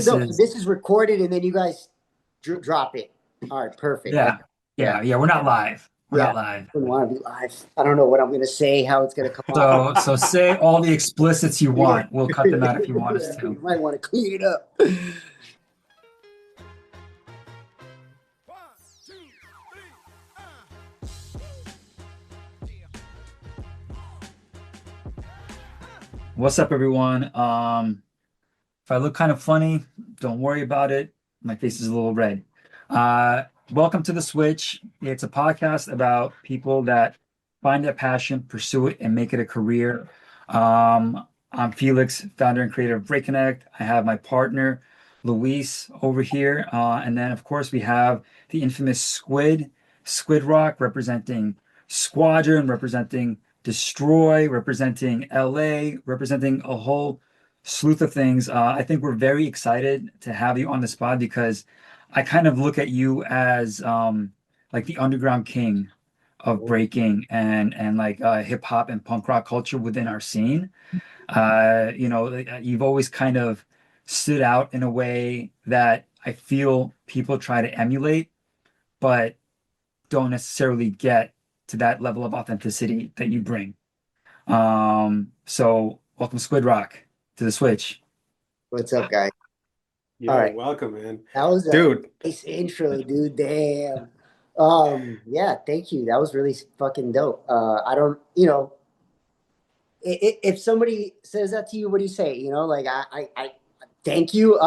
This No, so is this is recorded and then you guys drop it. All right, perfect. yeah, yeah. We're not live. We're Yeah, not live. I wouldn't want to be live. I don't know what I'm going to say, how it's going to come off. So say all the explicits you Yeah. want. We'll cut them out if you want us Yeah, you to. might want to clean it up. What's up, everyone? If I look kind of funny, don't worry about it. My face is a little red. Welcome to The Switch. It's a podcast about people that find their passion, pursue it, and make it a career. I'm Felix, founder and creator of BreakConnect. I have my partner, Luis, over here. And then, of course, we have the infamous Squid Rock, representing Squadron, representing DSTRY, representing LA, representing a whole sleuth of things. I think we're very excited to have you on the spot because I kind of look at you as like the underground king of breaking and like hip hop and punk rock culture within our scene. You've always kind of stood out in a way that I feel people try to emulate, but don't necessarily get to that level of authenticity that you bring. So welcome Squid Rock to the Switch. What's up, guys? All Yo, right. welcome, man. That was a Dude, nice intro, dude. Damn. Yeah, thank you. That was really fucking dope. I don't, if somebody says that to you, what do you say? Like I thank you.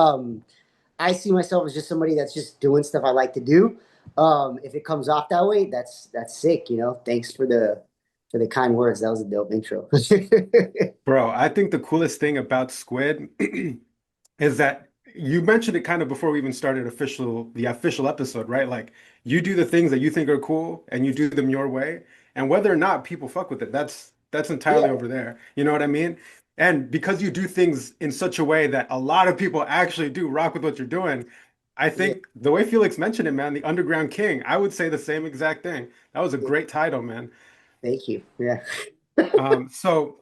I see myself as just somebody that's just doing stuff I like to do. If it comes off that way, that's sick. Thanks for the kind words. That was a dope intro. bro, I think the coolest thing about Squid is that you mentioned it kind of before we even started the official episode, right? Like you do the things that you think are cool and you do them your way. And whether or not people fuck with it, that's entirely Yeah, over there. You know what I mean? And because you do things in such a way that a lot of people actually do rock with what you're doing, I yeah. think the way Felix mentioned it, man, the Underground King, I would say the same exact thing. That was a Yeah. great title, man. Thank you. Yeah. So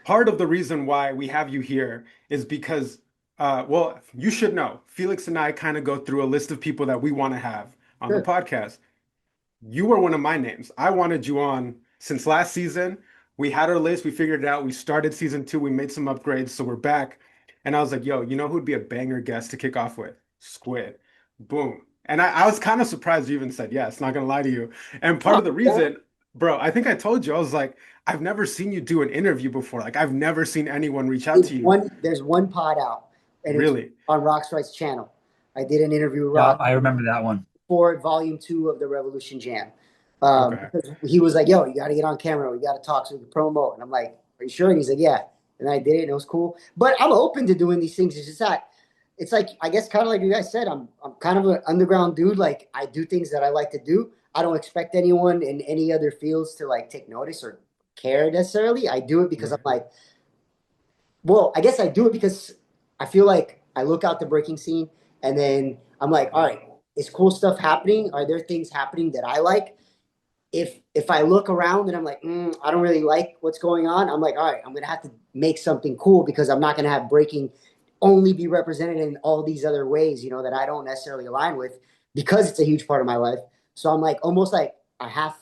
part of the reason why we have you here is because, well, you should know, Felix and I kind of go through a list of people that we want to have on the Sure. podcast. You were one of my names. I wanted you on since last season. We had our list, we figured it out. We started season two, we made some upgrades, so we're back. And I was like, yo, you know who'd be a banger guest to kick off with? Squid. Boom. And I was kind of surprised you even said yes, not gonna lie to you. And part Oh, of the yeah. reason, bro, I think I told you, I was like, I've never seen you do an interview before. Like, I've never seen anyone reach out to you. There's one pod out, and it's Really? on Rockstrite's channel. I did an interview with Yeah, Rock I remember that one. for Volume 2 of the Revolution Jam. Okay. Because he was like, "Yo, you got to get on camera. We got to talk so we can promote." And I'm like, "Are you sure?" And he's like, "Yeah." And I did it, and it was cool. But I'm open to doing these things. It's just that it's like I guess kind of like you guys said. I'm kind of an underground dude. Like I do things that I like to do. I don't expect anyone in any other fields to like take notice or care necessarily. I do it because I'm Right. like, well, I guess I do it because I feel like I look out the breaking scene and then I'm like, all right, is cool stuff happening? Are there things happening that I like? If I look around and I'm like, I don't really like what's going on, I'm like, all right, I'm gonna have to make something cool because I'm not gonna have breaking only be represented in all these other ways, that I don't necessarily align with because it's a huge part of my life. So I'm like almost like I have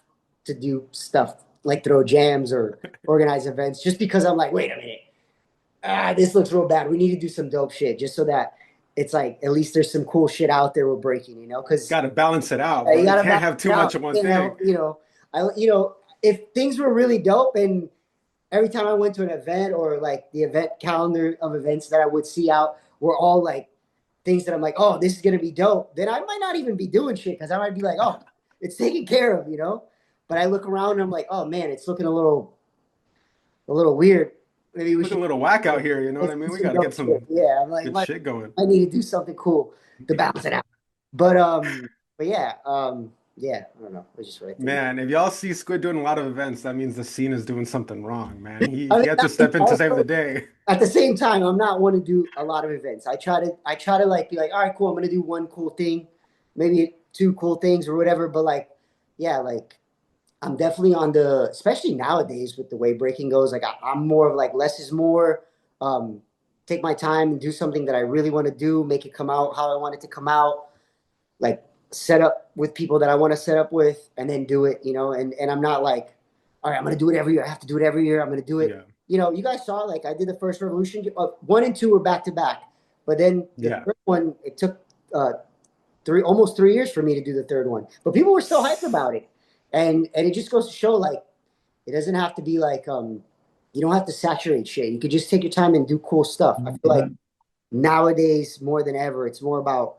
to do stuff like throw jams or organize events just because I'm like, wait a minute, this looks real bad. We need to do some dope shit just so that it's like at least there's some cool shit out there we're breaking, because Got to balance it out, bro. you You gotta can't balance have it too out. much of one You thing. know, if things were really dope and every time I went to an event or like the event calendar of events that I would see out were all like things that I'm like, oh, this is gonna be dope, then I might not even be doing shit because I might be like, oh, it's taken care of. But I look around and I'm like, oh man, it's looking a little weird. Maybe we Looking should a little whack out here, you know what let's I do mean? We some got to dope get shit. some Yeah, I'm like, good shit going. I need to do something cool to balance it out. But yeah, yeah, I don't know. I just right there. Man, if y'all see Squid doing a lot of events, that means the scene is doing something wrong, man. He I mean, he had to it's step in to save also the day. at the same time, I'm not one to do a lot of events. I try to like be like, all right, cool. I'm gonna do one cool thing, maybe two cool things or whatever. But like, yeah, like I'm definitely on especially nowadays with the way breaking goes. Like I'm more of like less is more. Um, take my time and do something that I really want to do, make it come out how I want it to come out, like set up with people that I want to set up with, and then do it, and I'm not like, all right, I'm gonna do it every year. I have to do it every year. I'm gonna do it. Yeah. You guys saw like I did the first Revolution. 1 and 2 were back to back, but then the Yeah. third one it took almost 3 years for me to do the third one. But people were still hyped about it, and it just goes to show like it doesn't have to be like you don't have to saturate shit. You could just take your time and do cool stuff. I feel like Mhm. nowadays more than ever, it's more about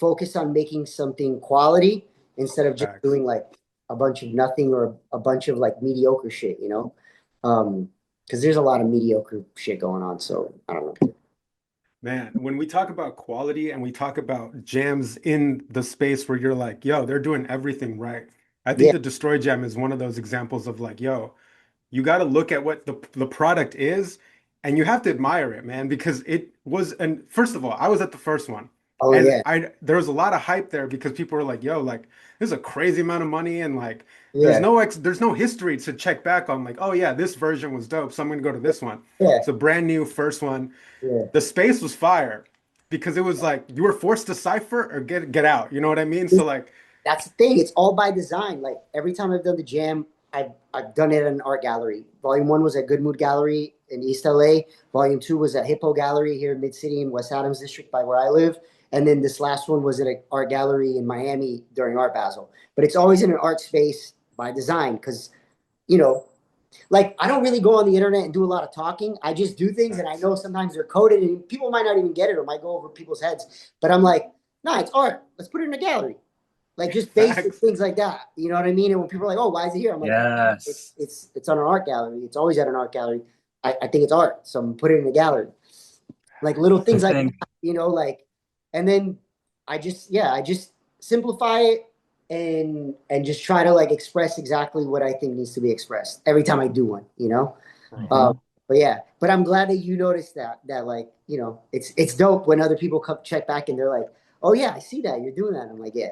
focus on making something quality instead of just Facts. doing like a bunch of nothing or a bunch of like mediocre shit, because there's a lot of mediocre shit going on. So I don't know. Man, when we talk about quality and we talk about jams in the space where you're like, yo, they're doing everything right. I think Yeah. the Destroy Jam is one of those examples of like, yo, you got to look at what the product is and you have to admire it, man, because it was, and first of all, I was at the first one Oh and yeah. there was a lot of hype there because people were like, yo, like this is a crazy amount of money and like Yeah. there's no history to check back on like, oh yeah, this version was dope, so I'm gonna go to this one. Yeah. It's a brand new first one. Yeah. The space was fire because it was like you were forced to cipher or get out. You know what I mean? So like, That's the thing. It's all by design. Like every time I've done the jam, I've done it at an art gallery. Volume 1 was at Good Mood Gallery in East LA. Volume 2 was at Hippo Gallery here in Mid City in West Adams District by where I live. And then this last one was at an art gallery in Miami during Art Basel. But it's always in an art space by design because, you know, like I don't really go on the internet and do a lot of talking. I just do things and I facts. know sometimes they're coded and people might not even get it or might go over people's heads. But I'm like, nah, it's art. Let's put it in a gallery, like just basic Facts. things like that. You know what I mean? And when people are like, "Oh, why is it here?" I'm like, Yes. "It's on an art gallery. It's always at an art gallery. I think it's art, so I'm put it in a gallery." Like little I things like think, that, like, and then I just simplify it and just try to like express exactly what I think needs to be expressed every time I do one. Bro. Um, Mhm. but I'm glad that you noticed that like it's dope when other people come check back and they're like, "Oh yeah, I see that you're doing that." I'm like, "Yeah."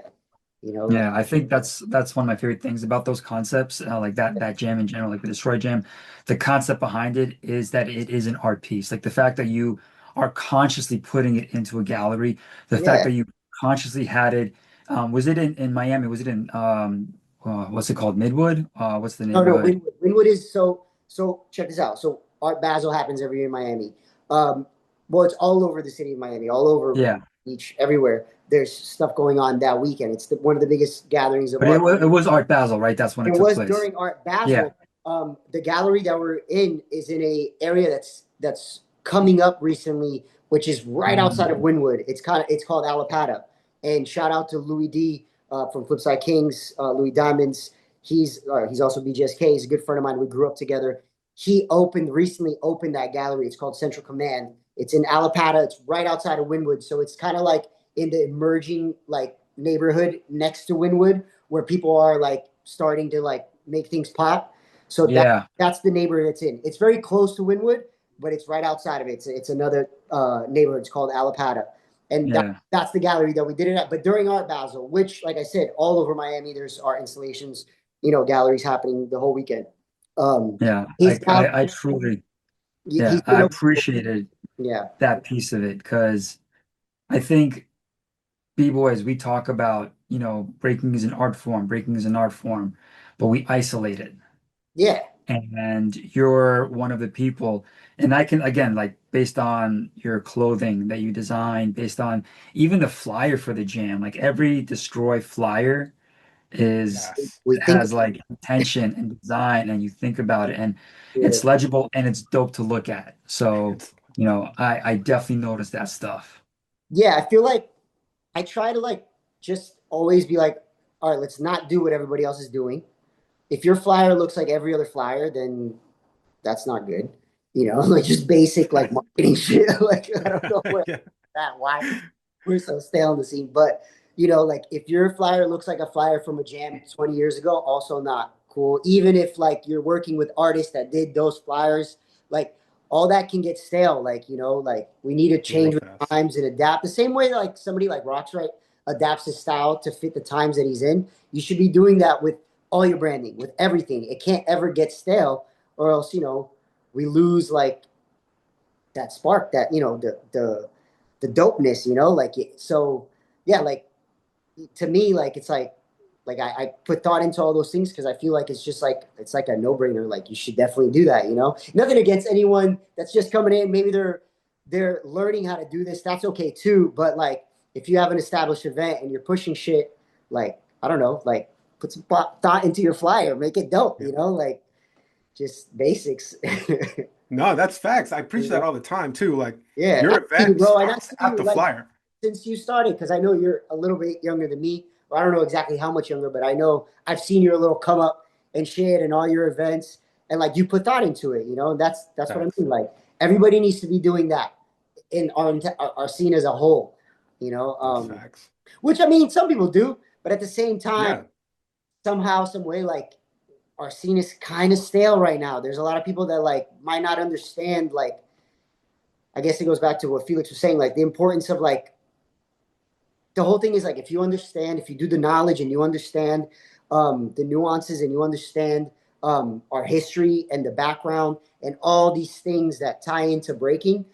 Like, Yeah, I think that's one of my favorite things about those concepts, like that jam in general, like the Destroy Jam. The concept behind it is that it is an art piece. Like the fact that you are consciously putting it into a gallery, the fact yeah. that you consciously had it. Was it in Miami? Was it in what's it called? Midwood? What's the No, neighborhood? Wynwood is so check this out. So Art Basel happens every year in Miami. Um, well, it's all over the city of Miami, all over Yeah, beach, everywhere. There's stuff going on that weekend. It's one of the biggest gatherings of but art. it was Art Basel, right? That's when It it took was place. during Art Yeah. Basel. The gallery that we're in is in a area that's coming up recently, which is right outside of Mhm. Wynwood. It's called Alapata. And shout out to Louis D from Flipside Kings, Louis Diamonds. He's also BGSK. He's a good friend of mine. We grew up together. He recently opened that gallery. It's called Central Command. It's in Alapata. It's right outside of Wynwood, so it's kind of like in the emerging like neighborhood next to Wynwood where people are like starting to like make things pop. So Yeah, that's the neighborhood it's in. It's very close to Wynwood, but it's right outside of it. It's another neighborhood. It's called Alapata, and yeah, that's the gallery that we did it at. But during Art Basel, which, like I said, all over Miami, there's art installations, galleries happening the whole weekend. yeah. His gallery, I truly, he's yeah, been I open. appreciated Yeah, that piece of it because I think B-boys, we talk about, breaking is an art form, breaking is an art form, but we isolate it. yeah, And you're one of the people, and I can, again, like based on your clothing that you design, based on even the flyer for the jam, like every Destroy flyer is Yes. we think. has like intention and design, and you think about it, and Yeah, it's legible and it's dope to look at. So, It's I definitely noticed that stuff. yeah. I feel like I try to like just always be like, all right, let's not do what everybody else is doing. If your flyer looks like every other flyer, then that's not good. Like just basic like marketing shit. Like I don't know where yeah. that why we're so stale on the scene. But like if your flyer looks like a flyer from a jam 20 years ago, also not cool. Even if like you're working with artists that did those flyers, like all that can get stale. Like, like we need to Real change with fast. times and adapt. The same way like somebody like Rocksright adapts his style to fit the times that he's in. You should be doing that with all your branding, with everything. It can't ever get stale, or else, we lose like that spark, that, you know, the dopeness, you know, like so yeah, like to me, like it's like I put thought into all those things because I feel like it's just like it's like a no-brainer. Like you should definitely do that, you know. Nothing against anyone that's just coming in. Maybe they're learning how to do this. That's okay too. But like if you have an established event and you're pushing shit, like I don't know, like put some thought into your flyer, make it dope, Yeah. you know, like just basics. No, that's facts. I preach You that know? all the time too. Like Yeah, your I see you, event bro, and I starts see at you the like flyer. since you started, because I know you're a little bit younger than me. Well, I don't know exactly how much younger, but I know I've seen your little come up and shit and all your events, and like you put thought into it, you know. And that's what I Facts. mean. Like everybody needs to be doing that in our scene as a whole, you know. That's facts. Which I mean, some people do, but at the same time, Yeah. somehow, some way, like our scene is kind of stale right now. There's a lot of people that like might not understand. Like I guess it goes back to what Felix was saying, like the importance of like the whole thing is like if you understand, if you do the knowledge and you understand the nuances and you understand our history and the background and all these things that tie into breaking,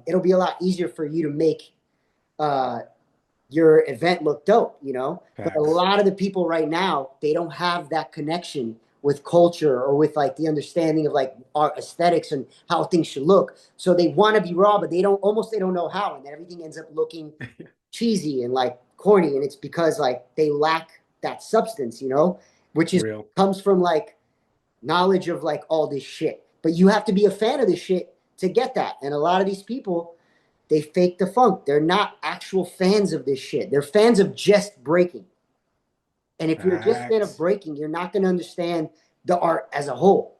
it'll be a lot easier for you to make uh, your event look dope, you know. But a Facts. lot of the people right now, they don't have that connection with culture or with like the understanding of like art aesthetics and how things should look. So they want to be raw, but they don't know how, and then everything ends up looking cheesy and like corny. And it's because like they lack that substance, you know, which is Real. comes from like knowledge of like all this shit. But you have to be a fan of this shit to get that. And a lot of these people, they fake the funk. They're not actual fans of this shit. They're fans of just breaking. And if you're just a fan of Facts. breaking, you're not going to understand the art as a whole.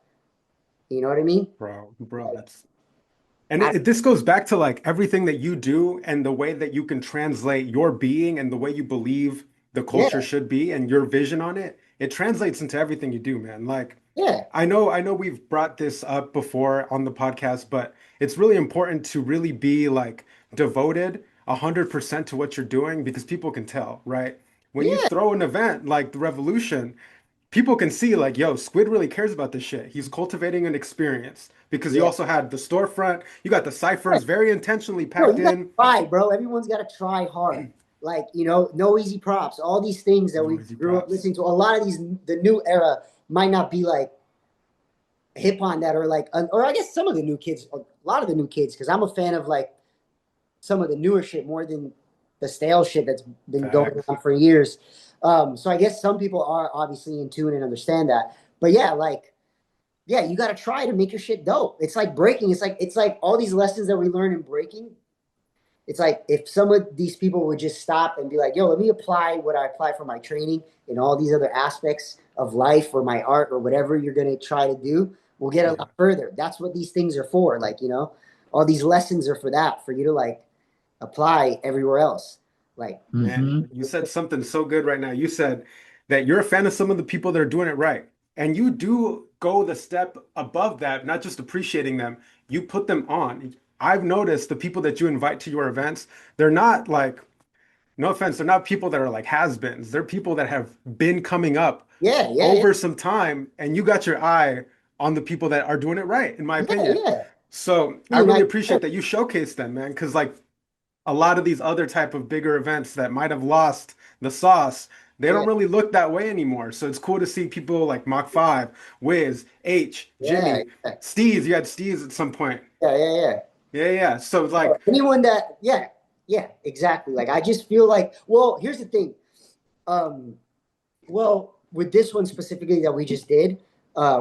You know what I mean? Bro, Like, that's and I, this goes back to like everything that you do and the way that you can translate your being and the way you believe the culture yeah, should be and your vision on it. It translates into everything you do, man. Like yeah, I know we've brought this up before on the podcast, but it's really important to really be like devoted 100% to what you're doing because people can tell, right? When you yeah, throw an event like the Revolution, people can see like, yo, Squid really cares about this shit. He's cultivating an experience because you yeah. also had the storefront, you got the ciphers very intentionally Bro, packed you got to in. try, bro. Everyone's got to try hard. Like, you know, no easy props. All these things that No we easy grew up props. listening to. A lot of these, the new era might not be like hip on that, or like, or I guess some of the new kids, a lot of the new kids, because I'm a fan of like some of the newer shit more than the stale shit that's been going Facts. on for years. So I guess some people are obviously in tune and understand that. But yeah, like, yeah, you got to try to make your shit dope. It's like breaking. It's like all these lessons that we learn in breaking. It's like if some of these people would just stop and be like, yo, let me apply what I apply for my training in all these other aspects of life or my art or whatever you're going to try to do, we'll get a Yeah. lot further. That's what these things are for. Like, you know, all these lessons are for that, for you to like apply everywhere else. Like, Man, Hmm. you said something so good right now. You said that you're a fan of some of the people that are doing it right. And you do go the step above that, not just appreciating them, you put them on. I've noticed the people that you invite to your events, they're not like, no offense, they're not people that are like has-beens. They're people that have been coming up yeah, yeah, yeah, over some time, and you got your eye on the people that are doing it right, in my yeah, opinion. yeah. So I Dude, really appreciate that you showcase them, man, because like a lot of these other type of bigger events that might have lost the sauce, they yeah, don't really look that way anymore. So it's cool to see people like Mach 5, Wiz, H, yeah, Jimmy, Steez. You had Steez at some point. yeah, yeah, yeah. Yeah, yeah. So Or like, anyone that, yeah, yeah, exactly. Like, I just feel like, well, here's the thing. Um, Well, with this one specifically that we just did,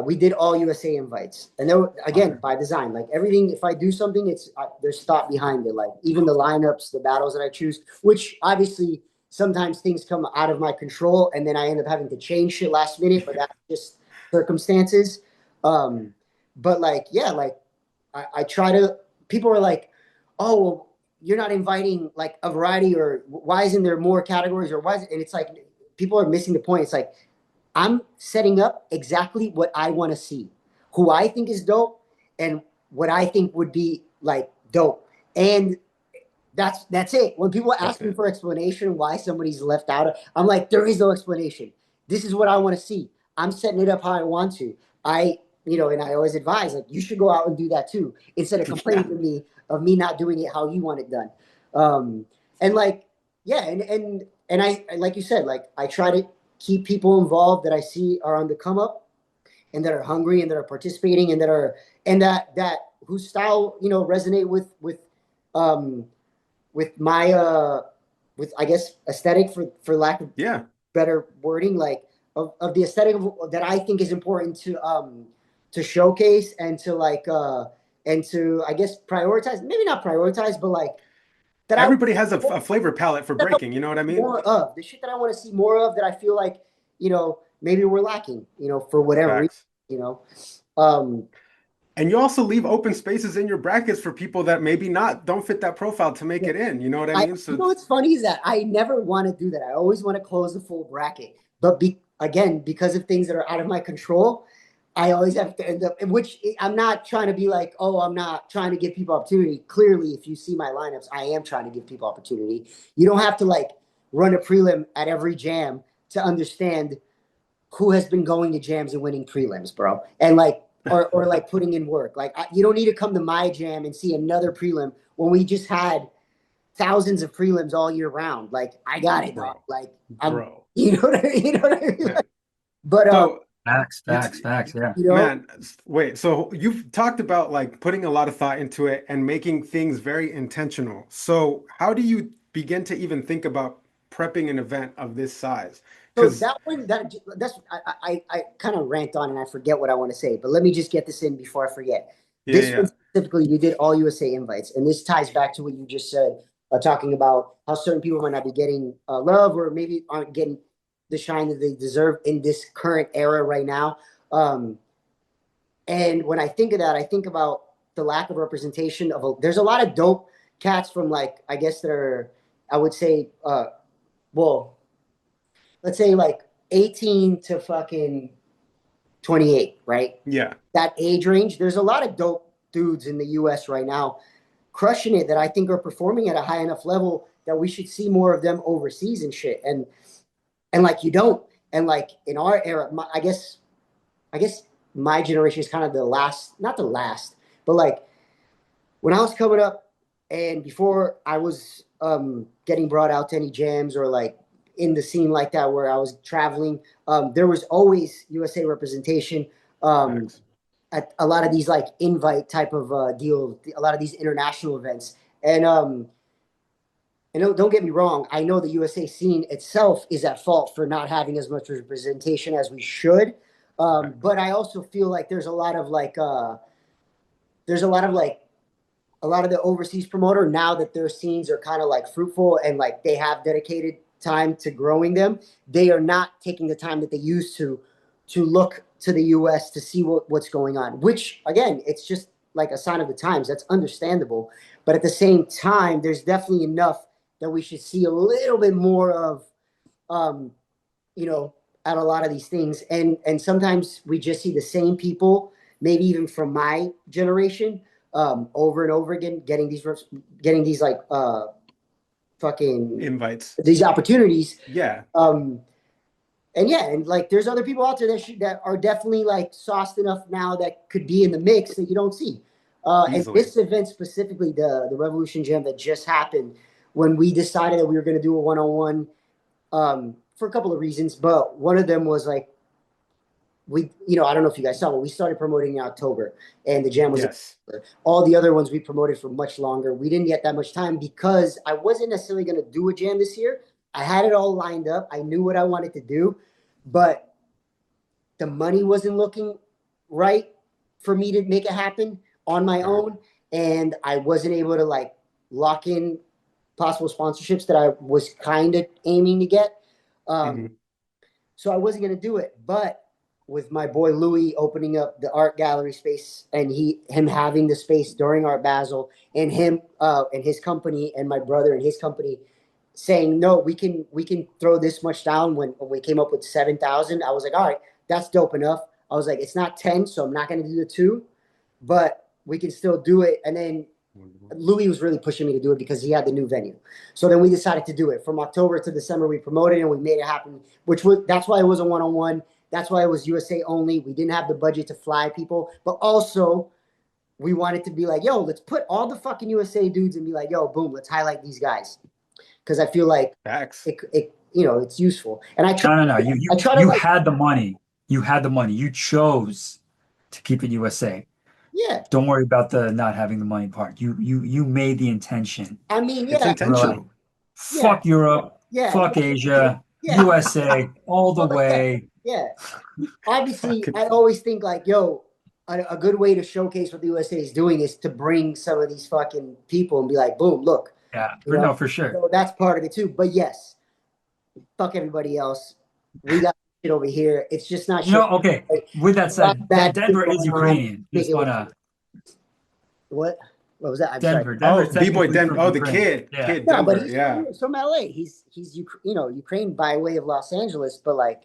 we did all USA invites, and there again fire. by design. Like everything, if I do something, it's there's thought behind it. Like even the lineups, the battles that I choose, which obviously sometimes things come out of my control, and then I end up having to change shit last minute. But that's just circumstances. Um, but like yeah, like I try to. People are like, oh, well, you're not inviting like a variety, or why isn't there more categories, or why is it? And it's like people are missing the point. It's like I'm setting up exactly what I want to see, who I think is dope, and what I think would be like dope. And that's it. When people That's ask me it. for explanation why somebody's left out, I'm like, there is no explanation. This is what I want to see. I'm setting it up how I want to. I and I always advise, like, you should go out and do that too, instead of complaining to me of me not doing it how you want it done. And like, yeah, and I, like you said, like, I try to keep people involved that I see are on the come up and that are hungry and that are participating and that whose style, resonate um, with my, with, I guess, aesthetic, for lack of Yeah. better wording, like, of the aesthetic that I think is important to showcase and to, like, and to, I guess, prioritize, maybe not prioritize, but like, that I Everybody has a flavor palette for breaking, you know what I mean? more of the shit that I want to see more of, that I feel like, maybe we're lacking, for whatever reason, Facts. you know. Um, And you also leave open spaces in your brackets for people that maybe don't fit that profile to make it in. You know what I mean? So what's funny is that I never want to do that. I always want to close the full bracket, but again, because of things that are out of my control, I always have to end up. Which I'm not trying to be like, oh, I'm not trying to give people opportunity. Clearly, if you see my lineups, I am trying to give people opportunity. You don't have to like run a prelim at every jam to understand who has been going to jams and winning prelims, bro, and like, or like putting in work. Like, you don't need to come to my jam and see another prelim when we just had thousands of prelims all year round. Like, I got it, dog. bro, Like, bro. you know what I mean? You know what I mean? Yeah. But So Facts, you facts, facts. Yeah. man, wait. So you've talked about like putting a lot of thought into it and making things very intentional. So how do you begin to even think about prepping an event of this size? so Because that one, that's I kind of rant on and I forget what I want to say, but let me just get this in before I forget. yeah, This yeah, one specifically, you did all USA invites, and this ties back to what you just said, talking about how certain people might not be getting love, or maybe aren't getting the shine that they deserve in this current era right now. Um, and when I think of that, I think about the lack of representation there's a lot of dope cats from, like, I guess they're, I would say, well, let's say like 18 to fucking 28, right? yeah. That age range. There's a lot of dope dudes in the US right now crushing it, that I think are performing at a high enough level that we should see more of them overseas and shit. And like, you don't. And like, in our era, I guess my generation is kind of the last, not the last, but like, when I was coming up and before I was getting brought out to any jams or like in the scene like that, where I was traveling, there was always USA representation um, Facts. at a lot of these like invite type of deal, a lot of these international events. And don't get me wrong, I know the USA scene itself is at fault for not having as much representation as we should. Facts. But I also feel like there's a lot of like, a lot of the overseas promoter, now that their scenes are kind of like fruitful and like they have dedicated time to growing them, they are not taking the time that they used to look to the US to see what's going on, which again, it's just like a sign of the times. That's understandable. But at the same time, there's definitely enough that we should see a little bit more of, um, you know, at a lot of these things. And sometimes we just see the same people, maybe even from my generation, over and over again, getting these like fucking Invites. these opportunities. Yeah. Um, and yeah, and like, there's other people out there that are definitely like sauced enough now that could be in the mix that you don't see. And Easily. this event specifically, the Revolution Jam that just happened, when we decided that we were going to do a one-on-one, for a couple of reasons, but one of them was like, I don't know if you guys saw, but we started promoting in October, and the jam was in Yes. October. All the other ones we promoted for much longer. We didn't get that much time because I wasn't necessarily going to do a jam this year. I had it all lined up. I knew what I wanted to do, but the money wasn't looking right for me to make it happen on my Sure. own, and I wasn't able to like lock in possible sponsorships that I was kind of aiming to get. Um, Mhm. so I wasn't going to do it, but with my boy Louis opening up the art gallery space, and him having the space during Art Basel, and him and his company, and my brother and his company saying, no, we can throw this much down. When we came up with 7,000, I was like, all right, that's dope enough. I was like, it's not 10, so I'm not going to do the 2, but we can still do it. And then Louis was really pushing me to do it because he had the new venue. So then we decided to do it from October to December. We promoted and we made it happen, that's why it was a one-on-one. That's why it was USA only. We didn't have the budget to fly people, but also we wanted to be like, yo, let's put all the fucking USA dudes and be like, yo, boom, let's highlight these guys. Because I feel like Facts. it's useful. And No. I try to You like, had the money. You had the money. You chose to keep it USA. yeah. Don't worry about the not having the money part. You made the intention. I mean, It's yeah, You were like, intentional. yeah, fuck Europe, yeah, fuck Asia, yeah, USA, all the way. yeah. Obviously, Fucking I always think like, yo, a good way to showcase what the USA is doing is to bring some of these fucking people and be like, boom, look, Yeah, you know. for sure. So that's part of it too. But yes, fuck everybody else. We got shit over here. It's just not sure. Okay. With that A lot of said, bad shit Denver is going on. Ukrainian. Make Just it look wanna what? What was that? I'm sorry. Denver Oh, is B-boy technically Denver. from Oh, the Ukraine. kid. Yeah. Kid No, but Denver. Yeah. he's from LA. He's Ukraine by way of Los Angeles, but like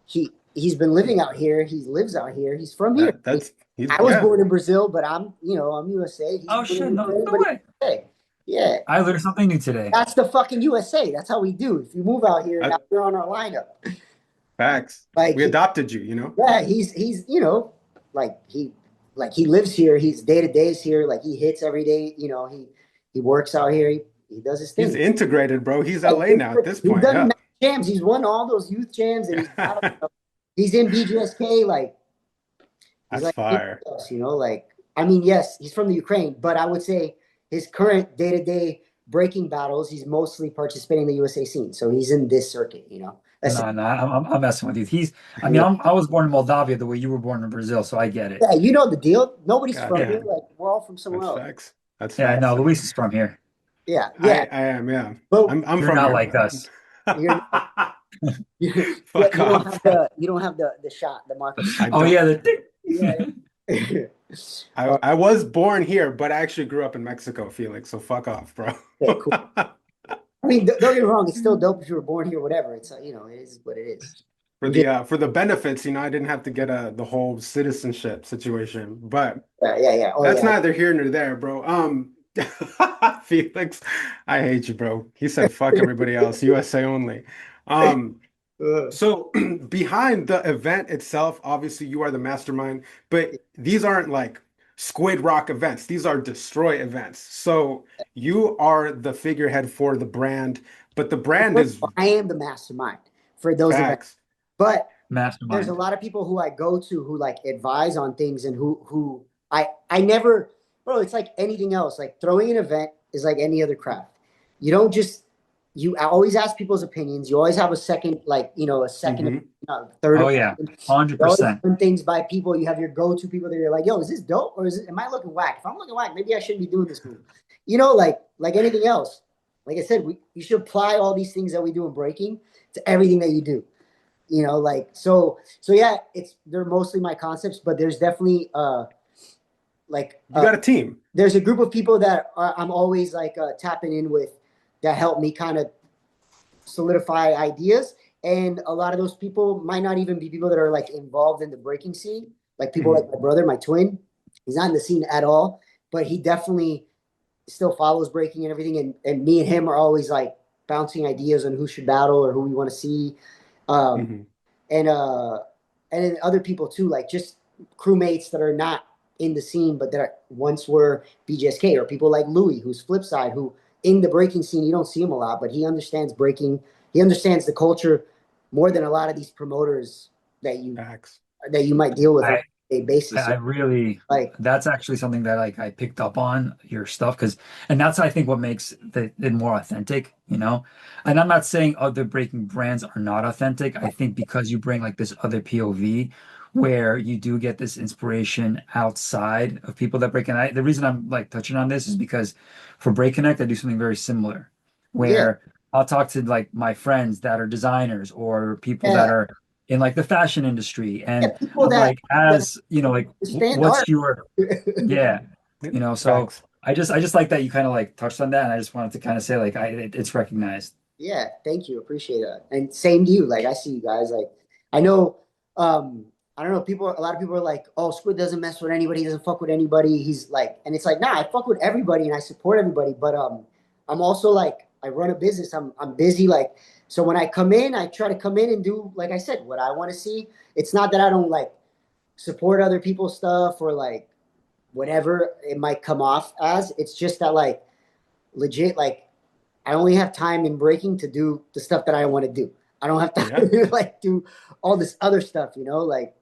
he's been living out here. He lives out here. He's from here. That's he's I was yeah. born in Brazil, but I'm USA. He's Oh born in shit, no, Ukraine, no but he's way. USA. Yeah, I learned something new today. that's the fucking USA. That's how we do. If you move out here, now That, you're on our lineup. facts. Like, We adopted you, you know? yeah, he's like he lives here. He's day to days here. Like he hits every day. He works out here. He does his He's thing. integrated, bro. He's LA now at this He's point. done Yeah. mass jams. He's won all those youth jams, and he's in BGSK. Like he's That's like fire. like I mean, yes, he's from the Ukraine, but I would say his current day to day breaking battles, he's mostly participating in the USA scene. So he's in this circuit. That's No, I'm messing with you. yeah. I was born in Moldavia the way you were born in Brazil, so I get it. Yeah, you know the deal. Nobody's God from Yeah. here. damn. Like we're all from somewhere That's else. facts. That's Yeah, facts. no, Luis is from here. Yeah, yeah. I am, yeah. But I'm You're from not here, like bro. us. you're you Fuck don't off, have bro. the shot, the mark of the I shot. Oh don't. yeah, the Yeah. I was born here, but I actually grew up in Mexico, Felix. So fuck off, bro. Okay, cool. I mean, don't get me wrong. It's still dope if you were born here, whatever. It's it is what it is. For the benefits, I didn't have to get the whole citizenship situation, but Yeah. Oh that's yeah. neither here nor there, bro. Felix, I hate you, bro. He said fuck everybody else, USA only. So behind the event itself, obviously you are the mastermind, but these aren't like Squid Rock events. These are Destroy events. So you are the figurehead for the brand, but the brand is I am the mastermind for those events, facts. but there's a mastermind. lot of people who I go to who like advise on things and who I never, bro, it's like anything else. Like throwing an event is like any other craft. You don't just I always ask people's opinions. You always have a second, a second, third. Oh yeah, opinion. You always 100%. learn things by people. You have your go-to people that you're like, yo, is this dope or am I looking whack? If I'm looking whack, maybe I shouldn't be doing this move. Like anything else. Like I said, you should apply all these things that we do in breaking to everything that you do. So yeah, they're mostly my concepts, but there's definitely You got a team. there's a group of people that I'm always tapping in with that help me kind of solidify ideas. And a lot of those people might not even be people that are like involved in the breaking scene. Like people like my brother, my twin, he's not in the scene at all, but he definitely still follows breaking and everything. And me and him are always like bouncing ideas on who should battle or who we want to see. And then other people too, like just crewmates that are not in the scene, but that once were BGSK, or people like Louis, who's flip side, who in the breaking scene, you don't see him a lot, but he understands breaking. He understands the culture more than a lot of these promoters that you might deal with on a basis. I really that's actually something that I picked up on your stuff and that's I think what makes it more authentic, And I'm not saying other breaking brands are not authentic. I think because you bring like this other POV where you do get this inspiration outside of people that break. And the reason I'm like touching on this is because for Break Connect, I do something very similar where I'll talk to like my friends that are designers or people that are in like the fashion industry. And I'm like, what's your, so Facts. I just like that you kind of like touched on that. And I just wanted to kind of say like, it's recognized. Yeah. Thank you. Appreciate that. And same to you. Like, I see you guys, like, I know, I don't know. A lot of people are like, "Oh, Squid doesn't mess with anybody. He doesn't fuck with anybody." He's like, and it's like, nah, I fuck with everybody and I support everybody. But I'm also like, I run a business. I'm busy. Like, so when I come in, I try to come in and do, like I said, what I want to see. It's not that I don't like support other people's stuff or like whatever it might come off as. It's just that like legit, like I only have time in breaking to do the stuff that I want to do. I don't have time Yeah. to like do all this other stuff, you know, like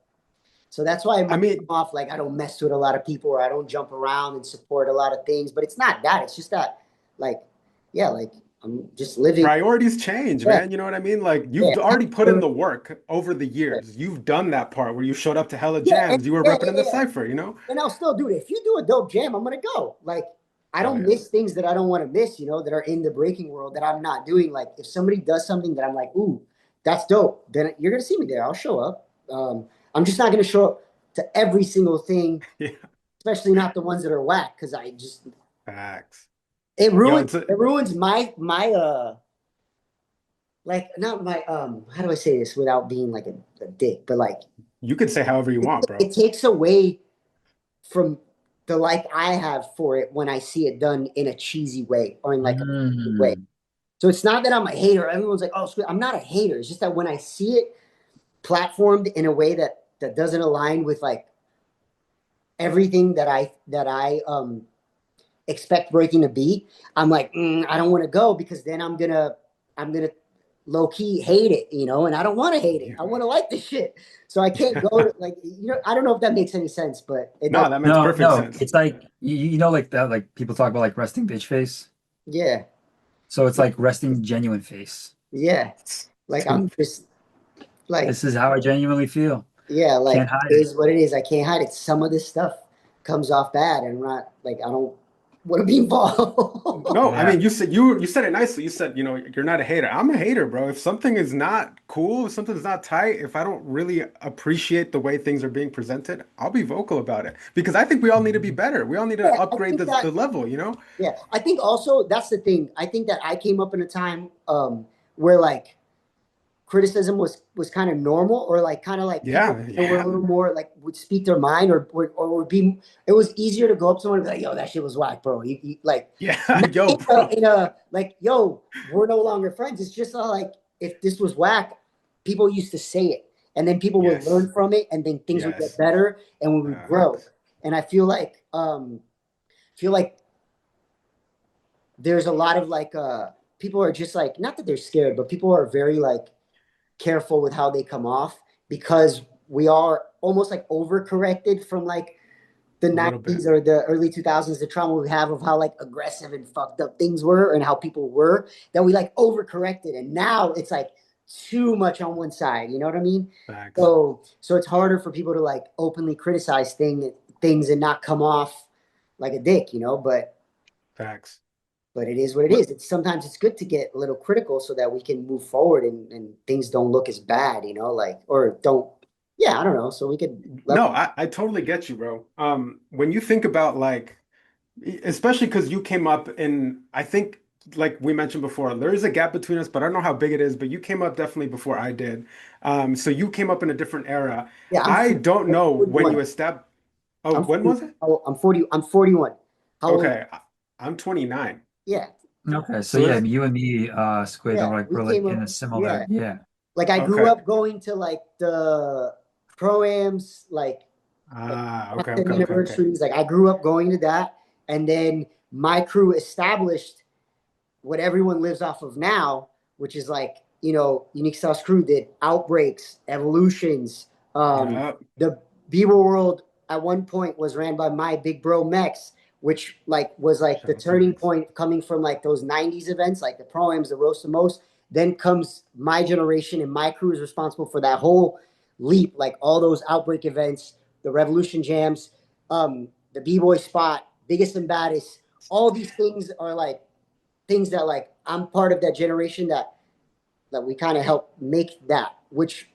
so that's why it I might come mean, off like I don't mess with a lot of people or I don't jump around and support a lot of things. But it's not that. It's just that, like, yeah, like I'm just living. priorities change, Yeah, man. You know what I mean? Like yeah, you've already put in the work over the years. You've done that part where you showed up to hella yeah, and, jams. You were yeah, repping yeah, in the yeah. cipher, you know? And I'll still do it. If you do a dope jam, I'm gonna go. Like I Hell don't yeah. miss things that I don't want to miss. You know, that are in the breaking world that I'm not doing. Like if somebody does something that I'm like, ooh, that's dope, then you're gonna see me there. I'll show up. I'm just not gonna show up to every single thing, Yeah. especially not the ones that are whack, because I just Facts. it Yo, ruins it's a, it ruins my like not my how do I say this without being like a dick, but like you could say however you want, bro. it takes away from the like I have for it when I see it done in a cheesy way or in like a way. Mm. So it's not that I'm a hater. Everyone's like, oh, Squid. I'm not a hater. It's just that when I see it platformed in a way that doesn't align with like everything that I expect breaking to be, I'm like, I don't want to go because then I'm gonna low key hate it, you know, and I don't want to hate it. Yeah. I want to like this shit. So I can't go to like I don't know if that makes any sense, but it does. No, that makes No, perfect no, sense. it's like you know, like that, like people talk about like resting bitch face. Yeah, So it's like resting genuine face. yeah. Like I'm just like This is how I genuinely feel. yeah, Can't like hide it it. is what it is. I can't hide it. Some of this stuff comes off bad, and I'm not like I don't want to be involved. No, I Yeah. mean you said it nicely. You said, you know, you're not a hater. I'm a hater, bro. If something is not cool, if something's not tight, if I don't really appreciate the way things are being presented, I'll be vocal about it. Because I think we all need to be better. We all need to Yeah, I upgrade think the that level, you know? yeah, I think also that's the thing. I think that I came up in a time where like criticism was kind of normal or like kind of like people Yeah, that were a yeah. little more like would speak their mind or would be it was easier to go up to someone and be like, yo, that shit was whack, bro. Like Yeah, not yo, bro. in a like, yo, we're no longer friends. It's just like if this was whack, people used to say it. And then people would Yes. learn from it and then things would get Yes. better and we would grow. Facts. And I feel like there's a lot of like people are just like not that they're scared, but people are very like careful with how they come off because we are almost like overcorrected from like the A little bit. 90s or the early 2000s, the trauma we have of how like aggressive and fucked up things were and how people were that we like overcorrected. And now it's like too much on one side. You know what I mean? Facts. So it's harder for people to like openly criticize things and not come off like a dick, you know, Facts. but it is what it is. It's sometimes it's good to get a little critical so that we can move forward and things don't look as bad, you know, like or don't yeah, I don't know. So we could No, level I totally get you, bro. When you think about like, especially because you came up in, I think, like we mentioned before, there is a gap between us, but I don't know how big it is. But you came up definitely before I did. So you came up in a different era. yeah, I don't I'm know when 41. you established. Oh, I'm when 40, was it? I'm 40, I'm 41. How old? Okay, I'm 29. Yeah. Okay, so So yeah, there's you and me, Squid, are Yeah. like We we're came like in a up similar, yeah. yeah. Like I grew okay. up going to like the pro-ams, like Ah, okay, 10 okay, okay, okay. anniversaries. Like I grew up going to that. And then my crew established what everyone lives off of now, which is like, you know, Unique Sauce Crew did Outbreaks, Evolutions. Yeah. The Bebo World at one point was ran by my big bro Mex, which like was like the Shout out to turning Max. point coming from like those 90s events, like the Pro-Ams, the Roast of Most. Then comes my generation and my crew is responsible for that whole leap, like all those Outbreak events, the Revolution Jams, the B-Boy Spot, Biggest and Baddest. All these things are like things that like I'm part of that generation that we kind of helped make that, which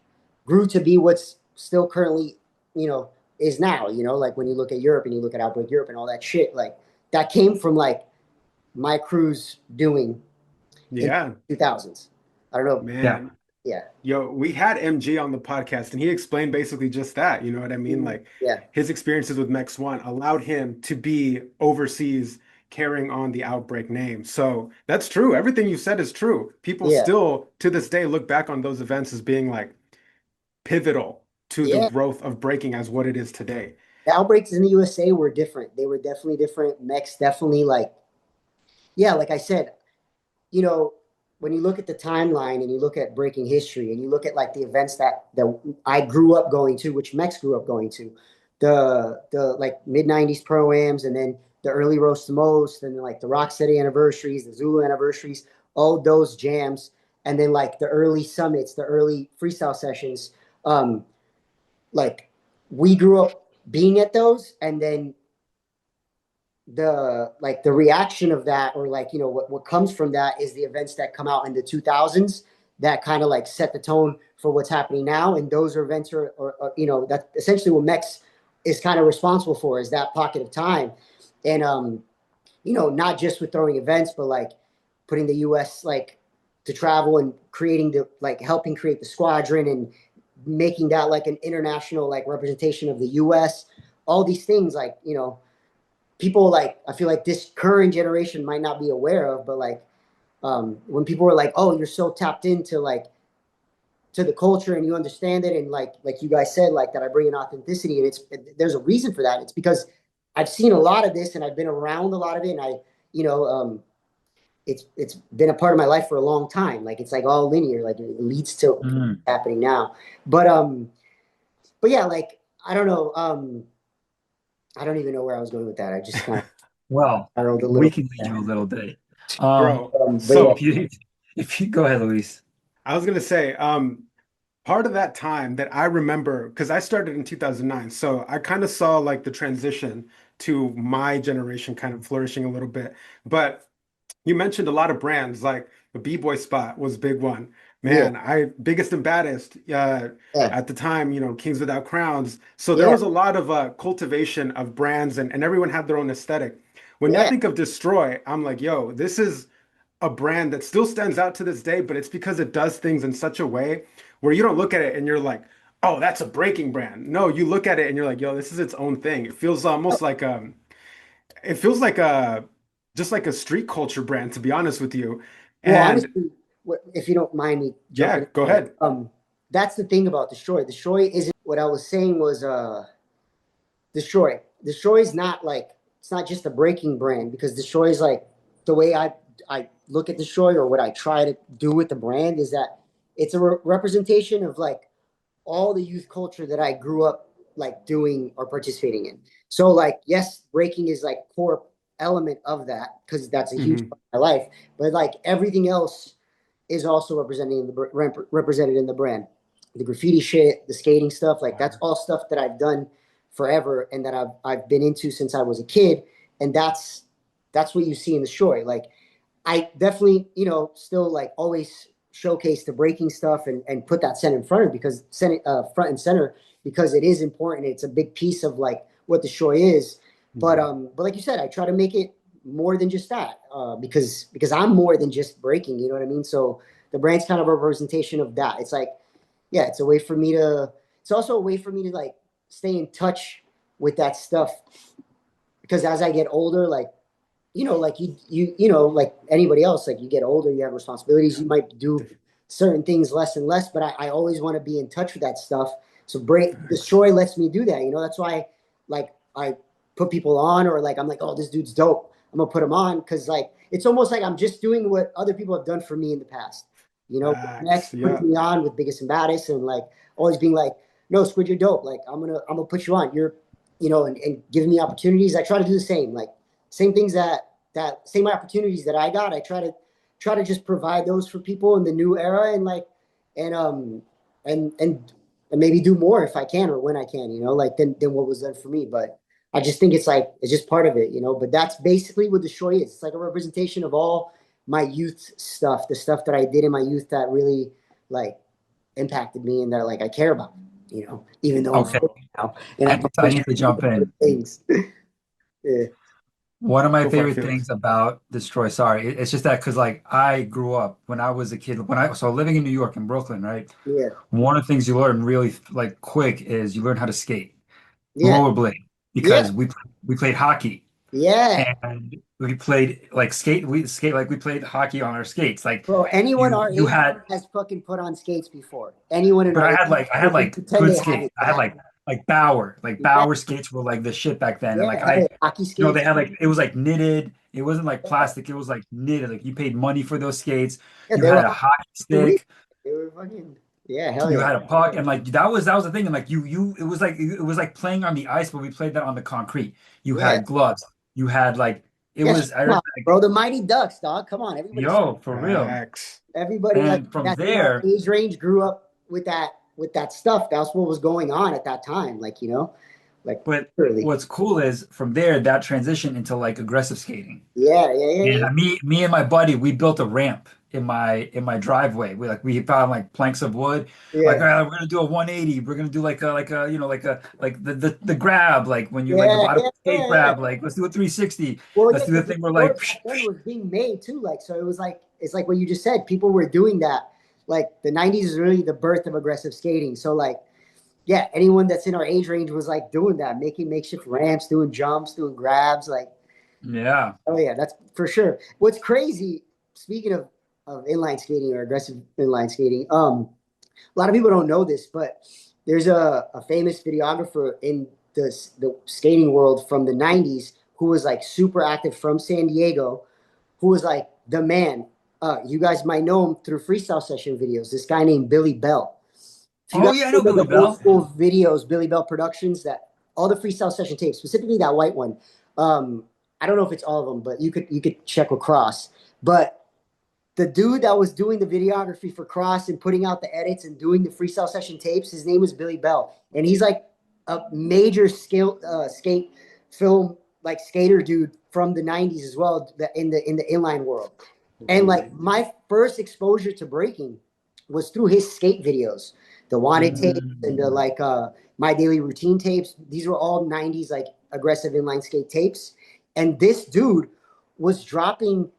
grew to be what's still currently, you know, is now, you know, like when you look at Europe and you look at Outbreak Europe and all that shit, like that came from like my crew's doing in Yeah, 2000s. I don't know. Yeah. man. Yeah. Yo, we had MG on the podcast and he explained basically just that. You know what I mean? Like Yeah. his experiences with Mex One allowed him to be overseas, carrying on the Outbreak name. So that's true. Everything you said is true. People Yeah, still to this day look back on those events as being like pivotal to the yeah. growth of breaking as what it is today. The outbreaks in the USA were different. They were definitely different. Mex definitely like, yeah, like I said, you know, when you look at the timeline and you look at breaking history and you look at like the events that I grew up going to, which Mex grew up going to, the like mid '90s pro-ams, and then the early Roast the Most, and then like the Rocksteady anniversaries, the Zulu anniversaries, all those jams, and then like the early summits, the early freestyle sessions. Um, like we grew up being at those, and then the reaction of that, or like, you know, what comes from that is the events that come out in the 2000s that kind of like set the tone for what's happening now. And those are events you know, that's essentially what Mex is kind of responsible for, is that pocket of time. And you know, not just with throwing events, but like putting the US like to travel and creating the like helping create the squadron and making that like an international like representation of the US. All these things, like, you know, people like, I feel like this current generation might not be aware of, but like when people are like, oh, you're so tapped into like to the culture and you understand it, and like you guys said, like that I bring in authenticity, and there's a reason for that. It's because I've seen a lot of this and I've been around a lot of it, and I, you know, it's been a part of my life for a long time. Like it's like all linear, like it leads to Mm. happening now. But yeah, like I don't know, I don't even know where I was going with that. I just kind of Well, spiraled a we little. can lead you a little bit. Bro, But yeah, If so you go ahead, Luis. I was gonna say, part of that time that I remember, because I started in 2009, so I kind of saw like the transition to my generation kind of flourishing a little bit. But you mentioned a lot of brands, like the B-Boy spot was a big one. yeah, Man, biggest and baddest yeah, at the time, you know, Kings Without Crowns. So there yeah, was a lot of cultivation of brands, and everyone had their own aesthetic. When I yeah. think of Destroy, I'm like, yo, this is a brand that still stands out to this day, but it's because it does things in such a way where you don't look at it and you're like, oh, that's a breaking brand. No, you look at it and you're like, yo, this is its own thing. It feels almost like it feels like a just like a street culture brand, to be honest with you. Well, And honestly, if you don't mind me yeah, jumping in go there, ahead. that's the thing about Destroy. Destroy isn't what I was saying was Destroy. Destroy is not like, it's not just a breaking brand, because Destroy is like the way I look at Destroy, or what I try to do with the brand, is that it's a representation of like all the youth culture that I grew up like doing or participating in. So like, yes, breaking is like core element of that because that's a huge Hmm. part of my life, but like everything else is also represented in the brand. The graffiti shit, the skating stuff, like that's all stuff that I've done forever and that I've been into since I was a kid, and that's what you see in the story. Like I definitely, you know, still like always showcase the breaking stuff and put that center in front of, because front and center, because it is important. It's a big piece of like what the show is. Hmm. But like you said, I try to make it more than just that, because I'm more than just breaking. You know what I mean? So the brand's kind of a representation of that. It's like, yeah, it's a way for me to. It's also a way for me to like stay in touch with that stuff, because as I get older, like, you know, like you know, like anybody else, like you get older, you have responsibilities, you might do certain things less and less, but I always want to be in touch with that stuff. So break Facts. destroy lets me do that. You know, that's why like I put people on, or like I'm like, oh, this dude's dope, I'm gonna put him on, because like it's almost like I'm just doing what other people have done for me in the past. You know, Facts. next putting Yeah. me on with biggest and baddest, and like always being like, no, Squid, you're dope. Like I'm gonna put you on. You're, you know, and giving me opportunities. I try to do the same. Like same things that same opportunities that I got. I try to just provide those for people in the new era, and like and and and and maybe do more if I can, or when I can, you know, like than what was done for me. But I just think it's like it's just part of it, you know. But that's basically what the show is. It's like a representation of all my youth stuff, the stuff that I did in my youth that really like impacted me and that like I care about, you know, even though I'm Okay, 40 now and I I probably need to should do jump in. things. Yeah, One of my Go for it, favorite Felix. things about Destroy, sorry, it's just that because like I grew up when I was a kid, so living in New York in Brooklyn, right? yeah, One of the things you learn really like quick is you learn how to skate, yeah, rollerblade, yeah, because we played hockey. Yeah, and we played like skate like we played hockey on our skates. Like bro. Anyone our you age had, has fucking put on skates before. Anyone in but our age, I they had can like pretend good they skates. haven't. I had like Yeah, Bauer skates were like the shit back then, and like yeah. Hockey they skates. had like it was like knitted. It wasn't like Yeah, plastic. It was like knitted. Like you paid money for those skates. yeah, You they had were a hockey the week. stick. They were fucking yeah, hell You yeah. had a puck, and like that was the thing. And like you it was like playing on the ice, but we played that on the concrete. You Yeah. had gloves. You had like it Yeah, was I come remember on, bro. The Mighty Ducks, dog. Come on, yo, for real. Facts. everybody like And from that's in our there, age range grew up with that stuff. That's what was going on at that time. Like, like but literally. what's cool is from there that transition into like aggressive skating. Yeah, yeah, yeah, And yeah. me and my buddy, we built a ramp in my driveway. We found like planks of wood. Like, all Yeah. right, we're gonna do a 180. We're gonna do like a like the grab, like when you like the Yeah, bottom yeah, skate yeah, yeah. grab, like let's do a 360. Well, Let's yeah, do the because the thing where like sport back then was being made too. Like, so it was like it's like what you just said. People were doing that. Like the '90s is really the birth of aggressive skating. So like, yeah, anyone that's in our age range was like doing that, making makeshift ramps, doing jumps, doing grabs. Like, yeah. oh yeah, that's for sure. What's crazy, speaking of inline skating or aggressive inline skating, a lot of people don't know this, but there's a famous videographer in the skating world from the '90s who was like super active from San Diego, who was like the man. You guys might know him through freestyle session videos. This guy named Billy Bell. If you Oh guys yeah, I know remember Billy the old Bell. school videos, Billy Bell Productions, that all the freestyle session tapes, specifically that white one. Um, I don't know if it's all of them, but you could check across. But the dude that was doing the videography for Cross and putting out the edits and doing the freestyle session tapes, his name was Billy Bell, and he's like a major scale skate film like skater dude from the '90s as well in the inline world. And like my first exposure to breaking was through his skate videos, the Wanted tapes and the Mm. like My Daily Routine tapes. These were all '90s like aggressive inline skate tapes, and this dude was dropping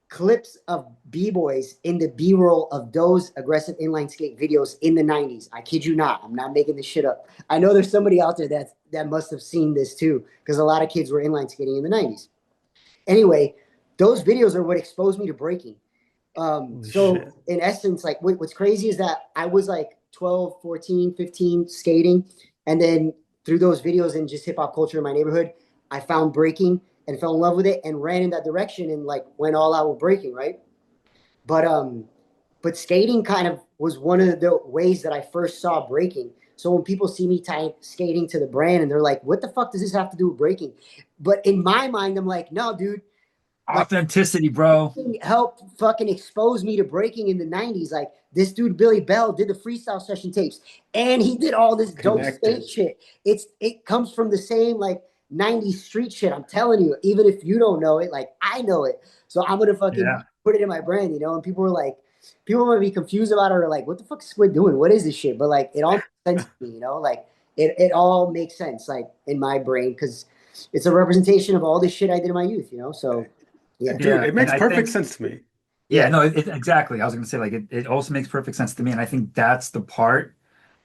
clips of b-boys in the b-roll of those aggressive inline skate videos in the '90s. I kid you not. I'm not making this shit up. I know there's somebody out there that must have seen this too, because a lot of kids were inline skating in the '90s. Anyway, those videos are what exposed me to breaking. Holy So shit. in essence, like what's crazy is that I was like 12, 14, 15 skating. And then through those videos and just hip hop culture in my neighborhood, I found breaking and fell in love with it and ran in that direction and like went all out with breaking, right? But but skating kind of was one of the ways that I first saw breaking. So when people see me tie skating to the brand and they're like, what the fuck does this have to do with breaking? But in my mind, I'm like, no, dude, like Authenticity, bro. helped fucking expose me to breaking in the '90s. Like this dude Billy Bell did the freestyle session tapes, and he did all this dope skate Connected. shit. It comes from the same like '90s street shit. I'm telling you, even if you don't know it, like I know it. So I'm gonna fucking Yeah. put it in my brand, And people were like, people might be confused about it or like, what the fuck is Squid doing? What is this shit? But like, it all makes sense to me. Like it all makes sense, like in my brain, because it's a representation of all this shit I did in my youth. So yeah, Dude, Yeah. it And makes I perfect think sense to me. yeah, yeah. no, exactly. I was gonna say like it also makes perfect sense to me. And I think that's the part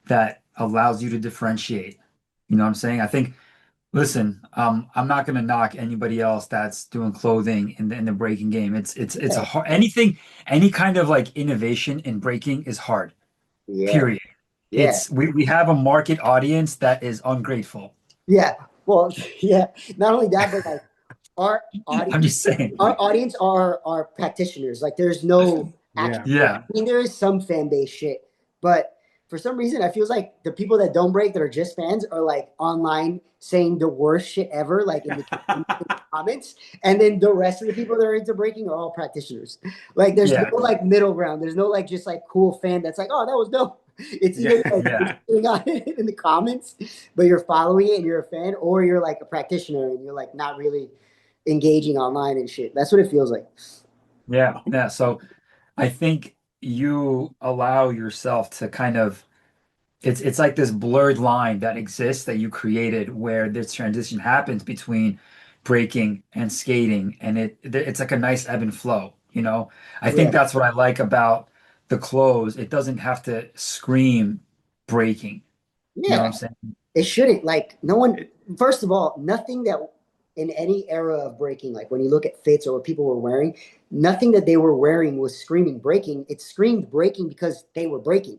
that allows you to differentiate. You know what I'm saying? I think, listen, I'm not gonna knock anybody else that's doing clothing in the breaking game. It's a Yeah, hard anything, any kind of like innovation in breaking is hard, yeah, period. yeah, We have a market audience that is ungrateful. yeah. Well, yeah. Not only that, but like our I'm audience, just saying. our audience are practitioners. Like, there's no actual. Yeah. Yeah. I mean, there is some fan base shit, but for some reason, I feels like the people that don't break that are just fans are like online saying the worst shit ever, like in the comments, and then the rest of the people that are into breaking are all practitioners. Like, there's no Yeah. like middle ground. There's no like just like cool fan that's like, oh, that was dope. It's either Yeah. like you're Yeah. sitting on it in the comments, but you're following it and you're a fan, or you're like a practitioner and you're like not really engaging online and shit. That's what it feels like. Yeah. Yeah. So I think you allow yourself to kind of it's like this blurred line that exists that you created where this transition happens between breaking and skating, and it's like a nice ebb and flow, you know? I think Yeah. that's what I like about the clothes. It doesn't have to scream breaking. You know what Yeah. I'm saying? It shouldn't. Like, no one, first of all, nothing that in any era of breaking, like when you look at fits or what people were wearing, nothing that they were wearing was screaming breaking. It screamed breaking because they were breaking.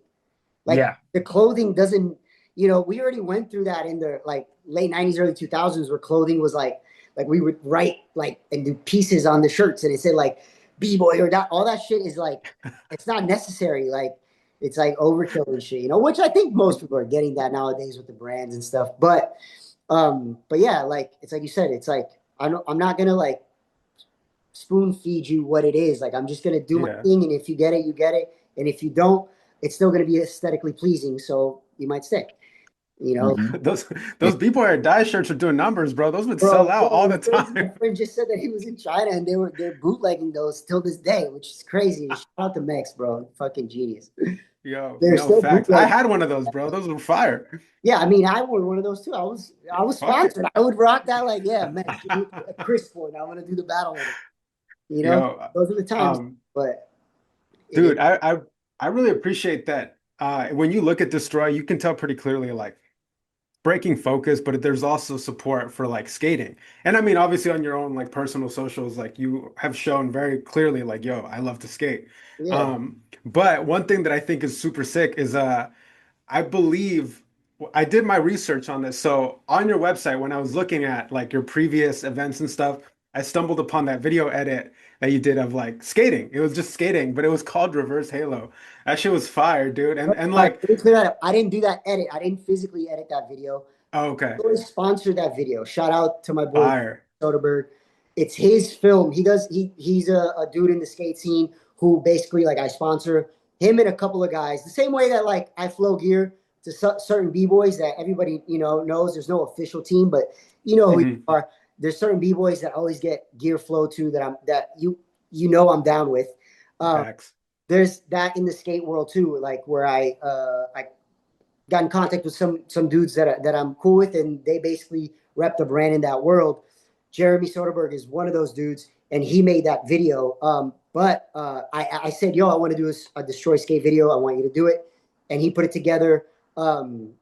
Like Yeah. the clothing doesn't, we already went through that in the like late 90s, early 2000s where clothing was like we would write like and do pieces on the shirts and it said like B-boy or that, all that shit is like, it's not necessary. Like it's like overkill and shit, which I think most people are getting that nowadays with the brands and stuff. But yeah, like it's like you said, it's like I'm not gonna like spoon feed you what it is. Like I'm just gonna do my Yeah. thing, and if you get it, you get it, and if you don't, it's still gonna be aesthetically pleasing. So you might stick. You know, Hmm. Those B-boy or die shirts are doing numbers, bro. Those would sell bro. out Yo, all it's the crazy. My time. friend just said that he was in China and they're bootlegging those till this day, which is crazy. Shout out to Mex, bro. Fucking genius. Yo, They're no still facts. I bootlegging. had one of those, bro. Those were fire. Yeah, I mean, I wore one of those too. I was Fuck it. sponsored. I would rock that. Like, yeah, man, give me a crisp one. I want to do the battle with it. You know, Yo, those are the times. um, But it is. dude, I really appreciate that. When you look at Destroy, you can tell pretty clearly like breaking focus, but there's also support for like skating. And I mean, obviously on your own like personal socials, like you have shown very clearly like, yo, I love to skate. Yeah. But one thing that I think is super sick is I believe I did my research on this. So on your website, when I was looking at like your previous events and stuff, I stumbled upon that video edit that you did of like skating. It was just skating, but it was called Reverse Halo. That shit was fire, dude. And Like, like, let me clear that up. I didn't do that edit. I didn't physically edit that video. oh, okay, Always sponsored that video. Shout out to my boy fire. Soderbergh. It's his film. He's a dude in the skate scene who basically like I sponsor him and a couple of guys. The same way that like I flow gear to certain b-boys that everybody knows. There's no official team, but you know who you Hmm. are. There's certain b-boys that always get gear flow to that I'm down with. Um, Facts. there's that in the skate world too, like where I got in contact with some dudes that I'm cool with, and they basically rep the brand in that world. Jeremy Soderbergh is one of those dudes, and he made that video. But I said, yo, I want to do a Destroy Skate video. I want you to do it, and he put it together. And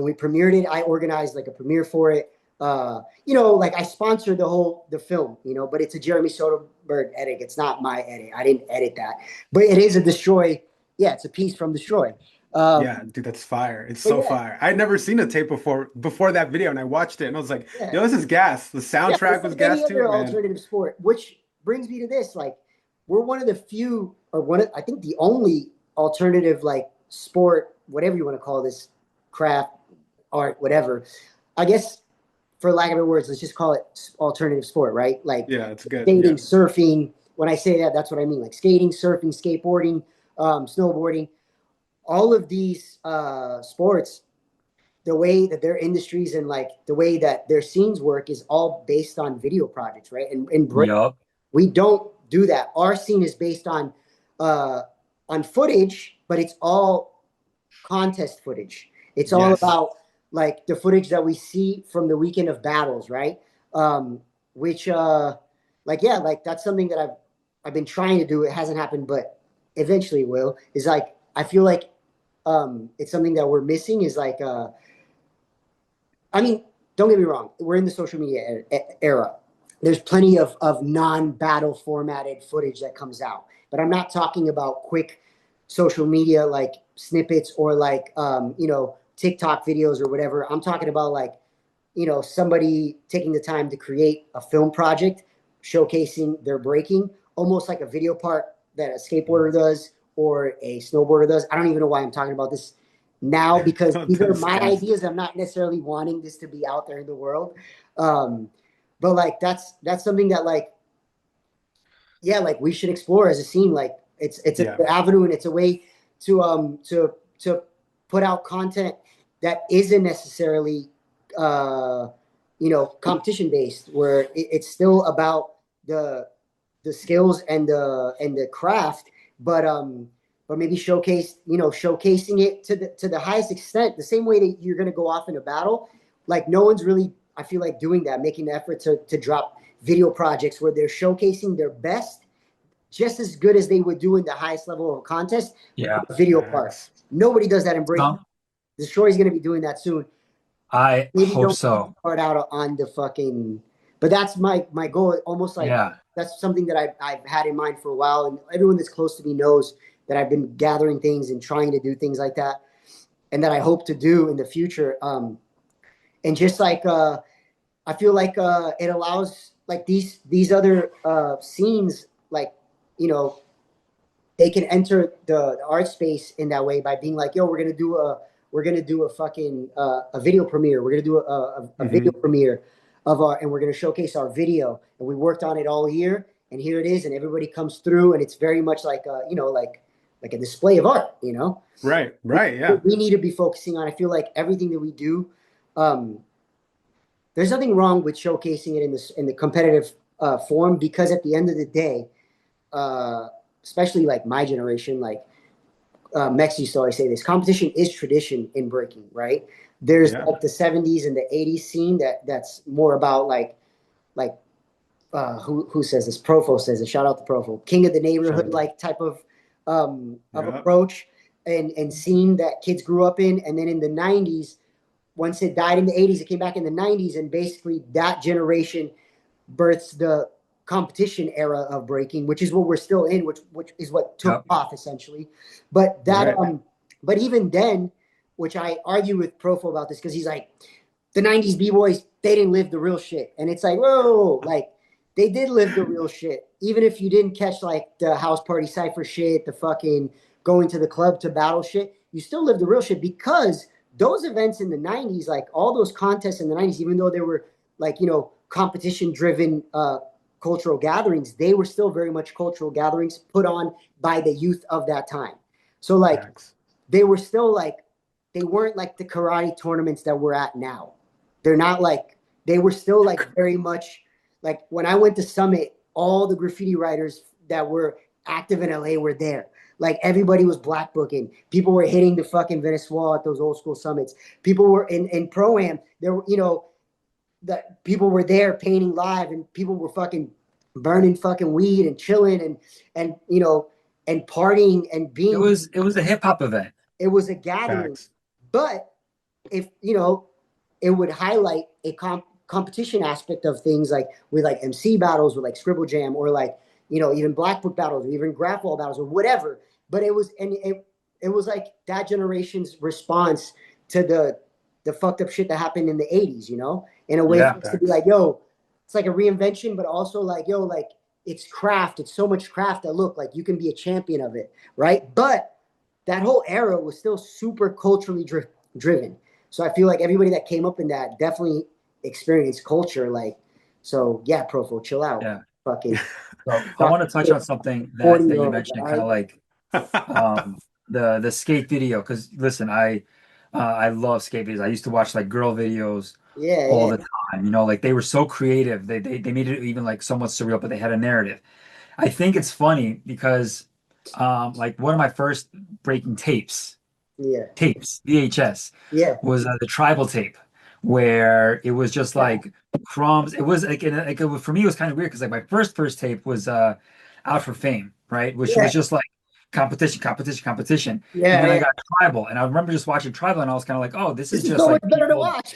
we premiered it. I organized like a premiere for it. Like I sponsored the film, but it's a Jeremy Soderbergh edit. It's not my edit. I didn't edit that, but it is a Destroy. Yeah, it's a piece from Destroy. Yeah, dude, that's fire. It's But so yeah, fire. I'd never seen a tape before that video, and I watched it, and I was like, yeah, yo, this is gas. The yeah. soundtrack It's was like any gas too, other man. alternative sport, which brings me to this. Like, we're one of the few, or I think the only alternative, like sport, whatever you want to call this, craft, art, whatever. I guess, for lack of better words, let's just call it alternative sport, right? Like Yeah, it's good. skating, Yeah. surfing. When I say that, that's what I mean. Like skating, surfing, skateboarding, snowboarding. All of these sports, the way that their industries and like the way that their scenes work is all based on video projects, right? And Yup. we don't do that. Our scene is based uh, on footage, but it's all contest footage. It's all Yes. about like the footage that we see from the weekend of battles, right? Which like yeah, like that's something that I've been trying to do. It hasn't happened, but eventually it will. Is like I feel like it's something that we're missing. Is like I mean, don't get me wrong. We're in the social media era. There's plenty of non-battle formatted footage that comes out, but I'm not talking about quick social media like snippets or like TikTok videos or whatever. I'm talking about like somebody taking the time to create a film project showcasing their breaking, almost like a video part that a skateboarder does or a snowboarder does. I don't even know why I'm talking about this now because these are That's my gas. ideas. I'm not necessarily wanting this to be out there in the world. Um, but like that's something that like yeah, like we should explore as a scene. Like it's an Yeah. avenue and it's a way to put out content that isn't necessarily uh competition based, where it's still about the skills and the craft, but maybe showcasing it to the highest extent, the same way that you're going to go off in a battle. Like no one's really, I feel like, doing that, making the effort to drop video projects where they're showcasing their best just as good as they would do in the highest level of a contest, Yeah. video part. Facts. Nobody does that in breaking. Some Destroy is going to be doing that soon. I Maybe hope don't so. start out on the fucking. But that's my goal. Almost like Yeah. that's something that I've had in mind for a while, and everyone that's close to me knows that I've been gathering things and trying to do things like that, and that I hope to do in the future. And just like I feel like it allows like these other scenes, like you know, they can enter the art space in that way by being like, yo, we're gonna do a fucking a video premiere. We're gonna do a video Hmm. premiere of our, and we're gonna showcase our video. And we worked on it all year, and here it is, and everybody comes through, and it's very much like like a display of art. Right, right, yeah. We need to be focusing on. I feel like everything that we do, um, there's nothing wrong with showcasing it in the competitive form, because at the end of the day, uh, especially like my generation, like Mex used to always say this: competition is tradition in breaking, right? There's Yeah. like the '70s and the '80s scene that's more about like who says this? Profo says it. Shout out to Profo, king of the neighborhood, Sure. like type of Yeah. approach and scene that kids grew up in. And then in the '90s, once it died in the '80s, it came back in the '90s, and basically that generation births the competition era of breaking, which is what we're still in, which is what took Yep. off essentially. But that Right. but even then, which I argue with Profo about this, because he's like, the '90s b-boys, they didn't live the real shit. And it's like, whoa, like they did live the real shit. Even if you didn't catch like the house party cypher shit, the fucking going to the club to battle shit, you still live the real shit, because those events in the '90s, like all those contests in the '90s, even though they were like, competition driven cultural gatherings, they were still very much cultural gatherings put on by the youth of that time. So like Facts. they were still like, they weren't like the karate tournaments that we're at now. They're not like, they were still like very much like when I went to Summit, all the graffiti writers that were active in LA were there. Like everybody was black booking. People were hitting the fucking Venice wall at those old school summits. People were in pro am. There were, that people were there painting live, and people were fucking burning fucking weed and chilling and and partying and It being. was it was a hip hop event. It was a gathering. Facts. But if it would highlight a competition aspect of things, like with like MC battles with like Scribble Jam, or like even Black Book battles, or even Graph Wall battles, or whatever. But it was like that generation's response to the fucked up shit that happened in the '80s, in a way for Yeah. us to be Facts. like, yo, it's like a reinvention, but also like, yo, like it's craft. It's so much craft that look like you can be a champion of it, right? But that whole era was still super culturally driven. So I feel like everybody that came up in that definitely experienced culture. Like, so yeah, Profo, chill out. Yeah. Fucking So I talk want to touch to on something 40 that year you olds, mentioned, all kind right? of like the skate video. Because listen, I love skate videos. I used to watch like girl videos Yeah, all yeah, the time. Like they were so creative. They made it even like somewhat surreal, but they had a narrative. I think it's funny because like one of my first breaking yeah, VHS, yeah, was the tribal tape, where it was just like crumbs. It was like for me, it was kind of weird because like my first tape was Out for Fame, right? Which yeah, was just like competition, competition, competition. And yeah, then I yeah. got tribal, and I remember just watching tribal, and I was kind of like, oh, this is This is just so much like better to people. watch.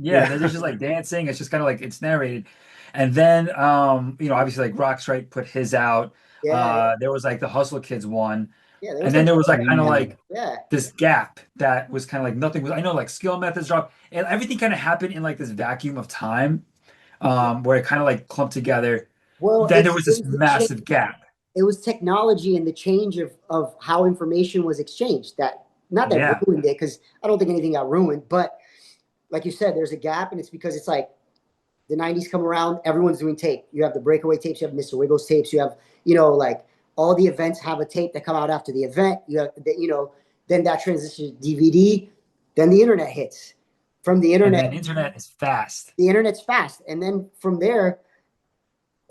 Yeah, they're Yeah. just like dancing. It's just kind of like it's narrated. And then obviously like Rock Strike put his out. Yeah, yeah, There was like the Hustle Kids one. yeah. There was And some then there was like good kind of ones. like Yeah. this gap that was kind of like nothing was, I know like skill methods dropped and everything kind of happened in like this vacuum of time, where it kind of like clumped together. Well, Then there was it this was the change. massive gap. It was technology and the change of how information was exchanged that not that Yeah. ruined it, because I don't think anything got ruined, but like you said, there's a gap, and it's because it's like the '90s come around, everyone's doing tape. You have the breakaway tapes, you have Mr. Wiggles tapes, you have like all the events have a tape that come out after the event. You have then that transitions to DVD, then the internet hits. From the And internet, then internet is fast. the internet's fast, and then from there,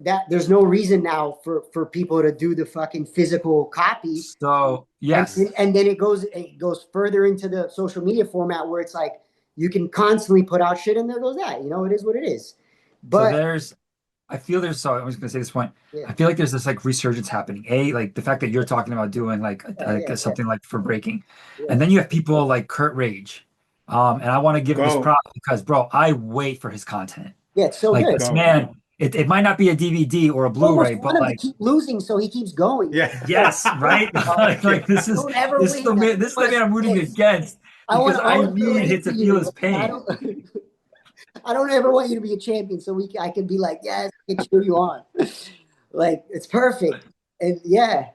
that there's no reason now for people to do the fucking physical copy. So and yes. and then it goes further into the social media format, where it's like you can constantly put out shit, and there goes that. It is what it is. So But there's I feel there's so I was gonna say this point. yeah, I feel like there's this like resurgence happening. Like the fact that you're talking about doing like, yeah, yeah, yeah, something like for breaking. yeah, And then you have people like Kurt Rage. And I want to give him this Go, prop because, bro, I wait for his content. Yeah, it's so Like good. this go. man, it might not be a DVD or a Almost Blu-ray, want but him to like, keep losing so he keeps going. Yeah. Like, yes, right? Yeah. Like don't ever this is win. the I man, this is the want to man I'm see rooting this. against I want because to I always feel really hate hit for to feel you. his I pain. don't. I don't ever want you to be a champion, so I can be like, yes, I can cheer you on. Like it's perfect, and yeah,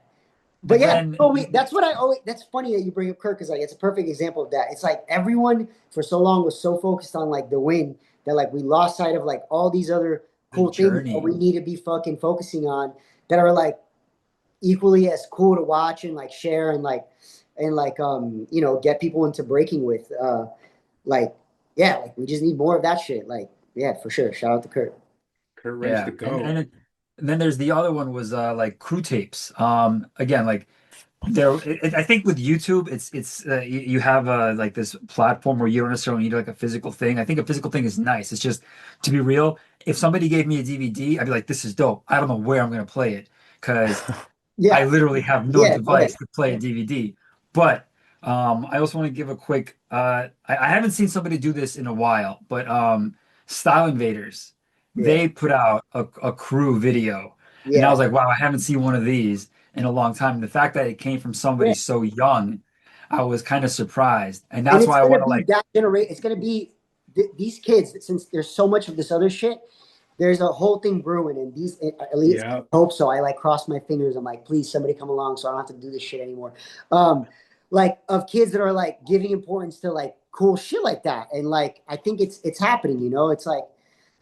but And yeah, then that's what I always. That's funny that you bring up Kirk because like it's a perfect example of that. It's like everyone for so long was so focused on like the win that like we lost sight of like all these other the cool things that journey. we need to be fucking focusing on that are like equally as cool to watch and like share and like get people into breaking with like yeah, like we just need more of that shit. Like yeah, for sure. Shout out to Kurt. Kurt Rage to Yeah. go. And then there's the other one was like crew tapes. Again, like I think with YouTube, you have like this platform where you don't necessarily need like a physical thing. I think a physical thing is nice. It's just to be real, if somebody gave me a DVD, I'd be like, this is dope. I don't know where I'm gonna play it because I Yeah, literally have no yeah, go ahead. device to play a DVD. But I also want to give a quick I haven't seen somebody do this in a while, but Style Invaders, Yeah, they put out a crew video. And I yeah. was like, wow, I haven't seen one of these in a long time. And the fact that it came from Yeah. somebody so young, I was kind of surprised. And And that's it's why I gonna want to be like, that generation. It's gonna be these kids. Since there's so much of this other shit, there's a whole thing brewing. And these, at least Yeah. I hope so. I like cross my fingers. I'm like, please, somebody come along, so I don't have to do this shit anymore. Um, like of kids that are like giving importance to like cool shit like that. And like, I think it's happening. It's like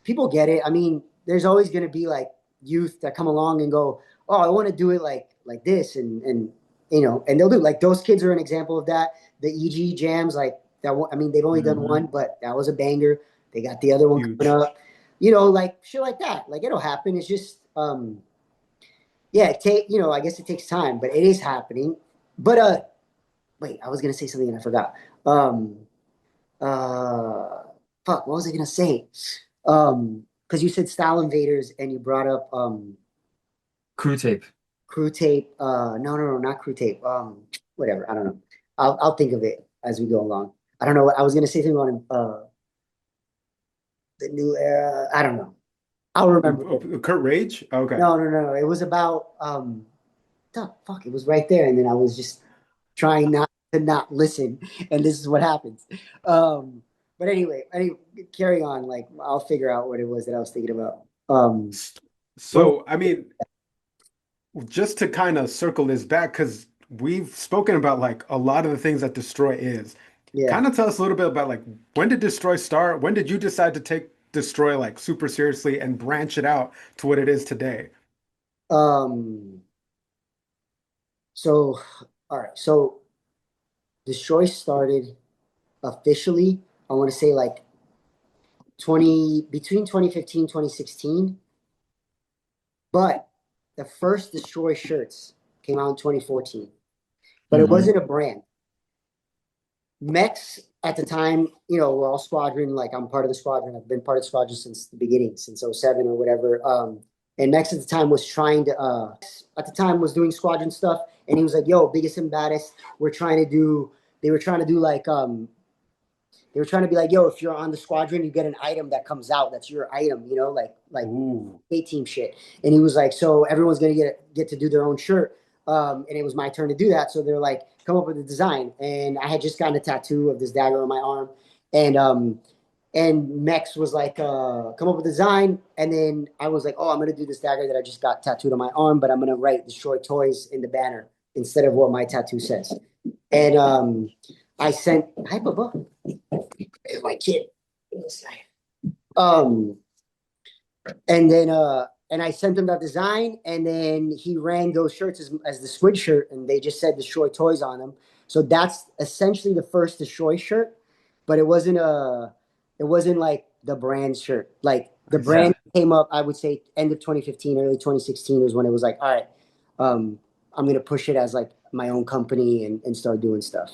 people get it. I mean, there's always gonna be like youth that come along and go, oh, I want to do it like this, and and they'll do like those kids are an example of that. The EG jams, like that. I mean, they've only done mhm, one, but that was a banger. They got the other one coming Huge. up. Like shit like that. Like it'll happen. It's just, yeah. I guess it takes time, but it is happening. But wait, I was gonna say something and I forgot. Um, uh, fuck, what was I gonna say? Because you said Style Invaders and you brought up crew tape. crew tape. No, not crew tape. Whatever. I don't know. I'll think of it as we go along. I don't know what I was gonna say something on the new era. I don't know. I'll remember it. Kurt Rage? Okay. No. It was about fuck. It was right there, and then I was just trying not to not listen, and this is what happens. But anyway, carry on. Like I'll figure out what it was that I was thinking about. S- What? So, I mean, just to kind of circle this back, because we've spoken about like a lot of the things that Destroy is. Yeah. Kind of tell us a little bit about like when did Destroy start? When did you decide to take Destroy like super seriously and branch it out to what it is today? Um. So, all right. So, Destroy started officially. I want to say like 2015 2016. But the first Destroy shirts came out in 2014. But it Hmm. wasn't a brand. Mechs at the time, we're all squadron. Like I'm part of the squadron. I've been part of the squadron since the beginning, since '07 or whatever. And Mex at the time was trying to at the time was doing squadron stuff, and he was like, "Yo, biggest and baddest, we're trying to do." They were trying to do like they were trying to be like, "Yo, if you're on the squadron, you get an item that comes out. That's your item, like Ooh, A team shit." And he was like, "So everyone's gonna get to do their own shirt." And it was my turn to do that. So they're like, "Come up with a design." And I had just gotten a tattoo of this dagger on my arm, and Mex was like, "Come up with a design." And then I was like, "Oh, I'm gonna do this dagger that I just got tattooed on my arm, but I'm gonna write "Destroy Toys" in the banner instead of what my tattoo says." And I sent hi Bubba, my kid. Um, and I sent him that design, and then he ran those shirts as the Squid shirt, and they just said "Destroy Toys" on them. So that's essentially the first Destroy shirt, but it wasn't like the brand shirt. Like the I see. brand Yeah. came up, I would say end of 2015, early 2016 was when it was like, all right, I'm gonna push it as like my own company and start doing stuff.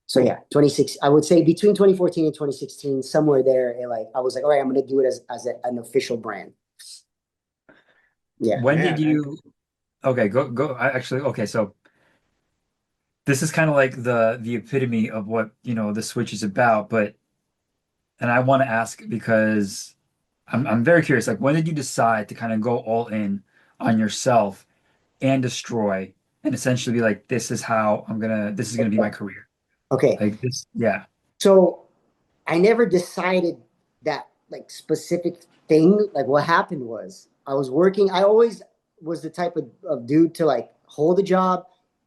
So yeah, 26. I would say between 2014 and 2016, somewhere there, like I was like, all right, I'm gonna do it as an official brand. Yeah. When did Man, and you okay, go actually okay, so this is kind of like the epitome of what, the Switch is about, but and I want to ask because I'm very curious. Like, when did you decide to kind of go all in on yourself and destroy, and essentially be like, this is gonna be my career. Okay. Like this, yeah. So I never decided that like specific thing. Like what happened was I was working. I always was the type of dude to like hold a job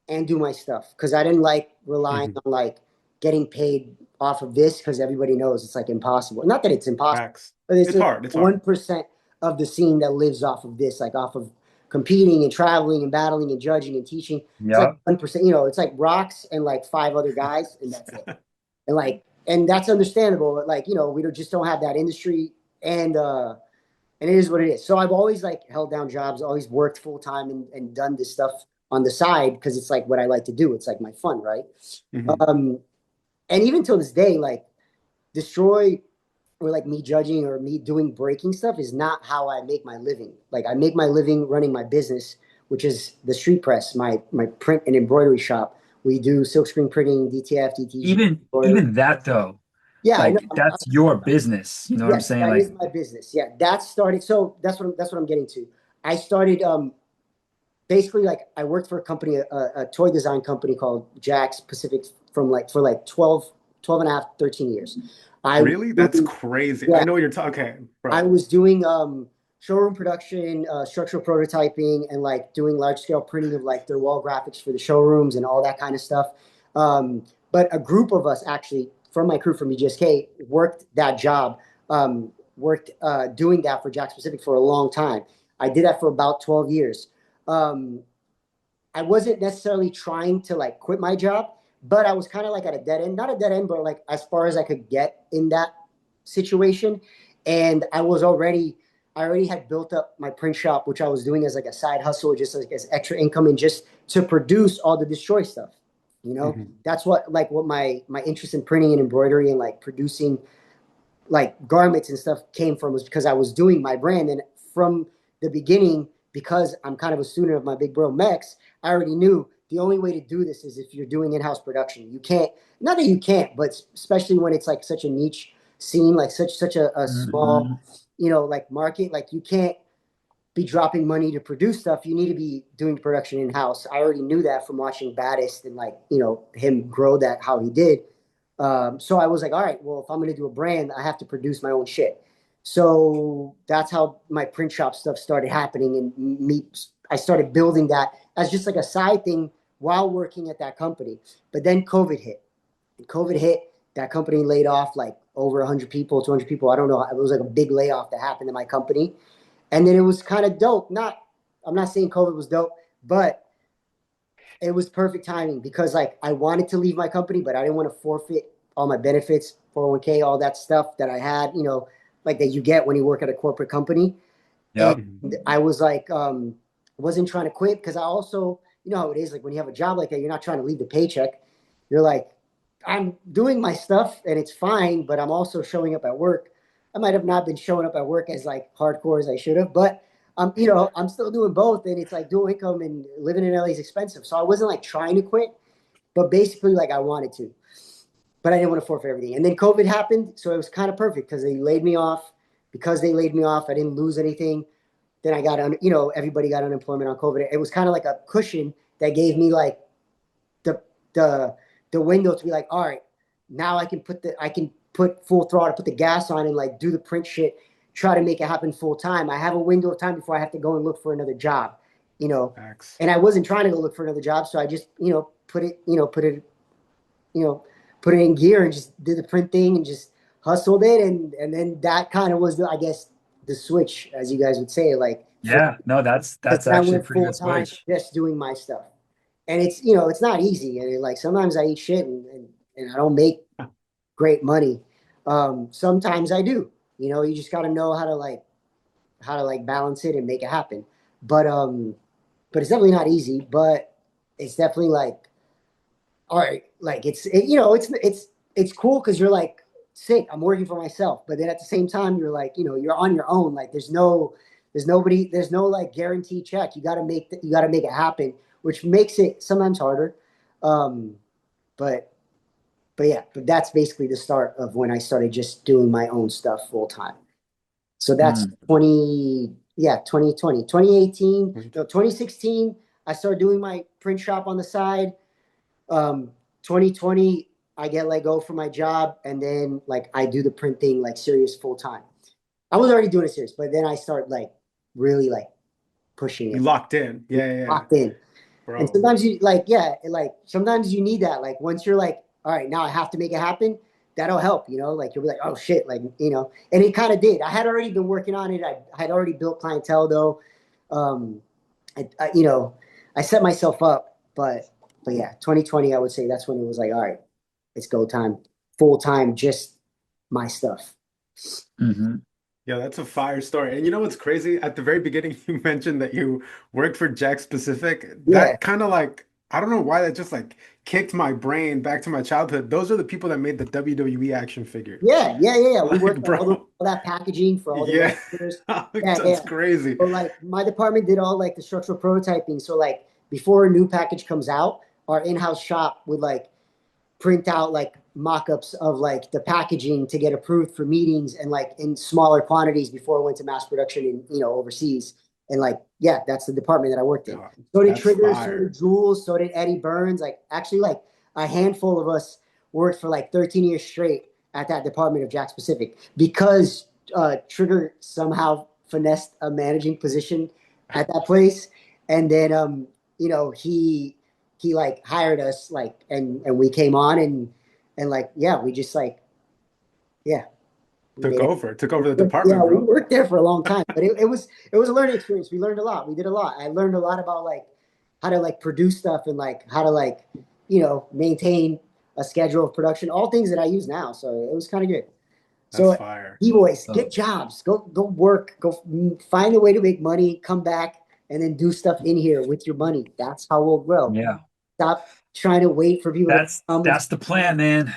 and do my stuff because I didn't like relying Mhm. on like getting paid off of this because everybody knows it's like impossible. Not that it's impossible, Facts. but it's It's like hard. It's hard. 1% of the scene that lives off of this, like off of competing and traveling and battling and judging and teaching. It's like Yep. 1%, it's like rocks and like five other guys, and that's it. And that's understandable, but like we just don't have that industry, and it is what it is. So I've always like held down jobs, always worked full time, and done this stuff on the side because it's like what I like to do. It's like my fun, right? Mhm. um and even till this day, like destroy, or like me judging or me doing breaking stuff is not how I make my living. Like I make my living running my business, which is the Street Press, my print and embroidery shop. We do silkscreen printing, DTF, DTG, embroidery. Even that though, Yeah, I know. like that's your business. You know what I'm Yes, saying? that Like, is my business. Yeah, that started. So that's what I'm getting to. I started basically like I worked for a company, a toy design company called Jax Pacific from like for like 12 and a half, 13 years. I was Really? That's doing, crazy. I yeah, know what you're talking. Okay, I bro. was doing showroom production, structural prototyping, and like doing large scale printing of like their wall graphics for the showrooms and all that kind of stuff. But a group of us actually from my crew from EGSK worked that job, worked doing that for Jack Pacific for a long time. I did that for about 12 years. Um, I wasn't necessarily trying to like quit my job, but I was kind of like at a dead end, not a dead end, but like as far as I could get in that situation. And I already had built up my print shop, which I was doing as like a side hustle, just like as extra income and just to produce all the destroy stuff. Mhm. That's what my interest in printing and embroidery and like producing like garments and stuff came from, was because I was doing my brand. And from the beginning, because I'm kind of a student of my big bro Mex, I already knew the only way to do this is if you're doing in-house production. You can't, not that you can't, but especially when it's like such a niche scene, like such a mhm. small, like market, like you can't be dropping money to produce stuff. You need to be doing production in-house. I already knew that from watching Baddest and like, him grow that how he did. So I was like, all right, well, if I'm going to do a brand, I have to produce my own shit. So that's how my print shop stuff started happening. And I started building that as just like a side thing while working at that company. But then COVID hit. COVID hit, that company laid off like over 100 people, 200 people. I don't know. It was like a big layoff that happened in my company. And then it was kind of dope. I'm not saying COVID was dope, but it was perfect timing because like I wanted to leave my company, but I didn't want to forfeit all my benefits, 401k, all that stuff that I had, like that you get when you work at a corporate company. And Yep. Mhm. I was like, wasn't trying to quit because I also, how it is, like when you have a job like that, you're not trying to leave the paycheck. You're like, I'm doing my stuff and it's fine, but I'm also showing up at work. I might have not been showing up at work as like hardcore as I should have, but I'm still doing both, and it's like dual income, and living in LA is expensive. So I wasn't like trying to quit, but basically like I wanted to, but I didn't want to forfeit everything. And then COVID happened, so it was kind of perfect because they laid me off. Because they laid me off, I didn't lose anything. Then I got everybody got unemployment on COVID. It was kind of like a cushion that gave me like the the the window to be like, all right, now I can put full throttle, put the gas on, and like do the print shit, try to make it happen full time. I have a window of time before I have to go and look for another job, you know. Facts. And I wasn't trying to go look for another job, so I just you know put it in gear and just did the print thing and just hustled it, and then that kind of was I guess the switch, as you guys would say, like for Yeah. No, that's I actually a went pretty full good time switch. just doing my stuff. And it's it's not easy, and like sometimes I eat shit, and I don't make great money. Sometimes I do. You just got to know how to like balance it and make it happen. But it's definitely not easy. But it's definitely like, all right, like it's cool because you're like, sick, I'm working for myself. But then at the same time, you're like, you're on your own. Like there's no like guaranteed check. You got to make it happen, which makes it sometimes harder. Um, but but that's basically the start of when I started just doing my own stuff full time. So that's Mm, 2020, 2018, no, 2016, I started doing my print shop on the side. 2020, I get let go from my job, and then like I do the printing like serious full time. I was already doing it serious, but then I start like really like pushing You it, locked in. Yeah, yeah, yeah. locked in. And Bro. sometimes you like, yeah, like sometimes you need that. Like once you're like, all right, now I have to make it happen. That'll help, like you'll be like, oh shit, like, and it kind of did. I had already been working on it. I had already built clientele though. Um, I set myself up, but yeah, 2020, I would say that's when it was like, all right, it's go time, full time, just my stuff. hmm Yeah, that's a fire story. And you know what's crazy? At the very beginning, you mentioned that you worked for Jack Specific. Yeah, That kind of like, I don't know why that just like kicked my brain back to my childhood. Those are the people that made the WWE action figures. yeah. We Like, worked on bro, all that packaging for all the yeah, wrestlers. Yeah, that's yeah. crazy. So like my department did all like the structural prototyping. So like before a new package comes out, our in-house shop would like print out like mock-ups of like the packaging to get approved for meetings and like in smaller quantities before it went to mass production in overseas. And like yeah, that's the department that I worked in. God, So did that's Trigger, so fire. did Jules, so did Eddie Burns. Like actually like a handful of us worked for like 13 years straight at that department of Jack Pacific because Trigger somehow finessed a managing position at that place. And then he like hired us like and we came on and like yeah we just like yeah we Took made it. over, took over the Yeah, department, we bro. worked there for a long time, but it was a learning experience. We learned a lot. We did a lot. I learned a lot about like how to like produce stuff and like how to like maintain a schedule of production, all things that I use now. So it was kind of good. That's So fire. e-boys, So, get jobs, go work, go find a way to make money, come back, and then do stuff in here with your money. That's how we'll grow. yeah, Stop trying to wait for people to that's come and that's the plan, man.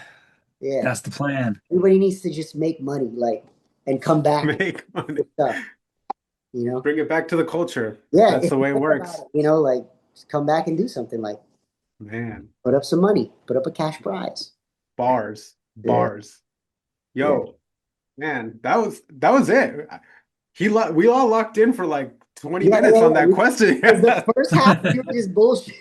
yeah. That's the plan. Everybody needs to just make money, like, and come back Make money. with stuff, you know? Bring it back to the culture. Yeah, That's if the you way it care about works. it, like just come back and do something like Man, put up some money, put up a cash prize. bars, Yeah, bars. yeah. Yo, man, that was it. We all locked in for like 20 Yeah, minutes yeah, on yeah. that question. Because the first half we were just bullshit.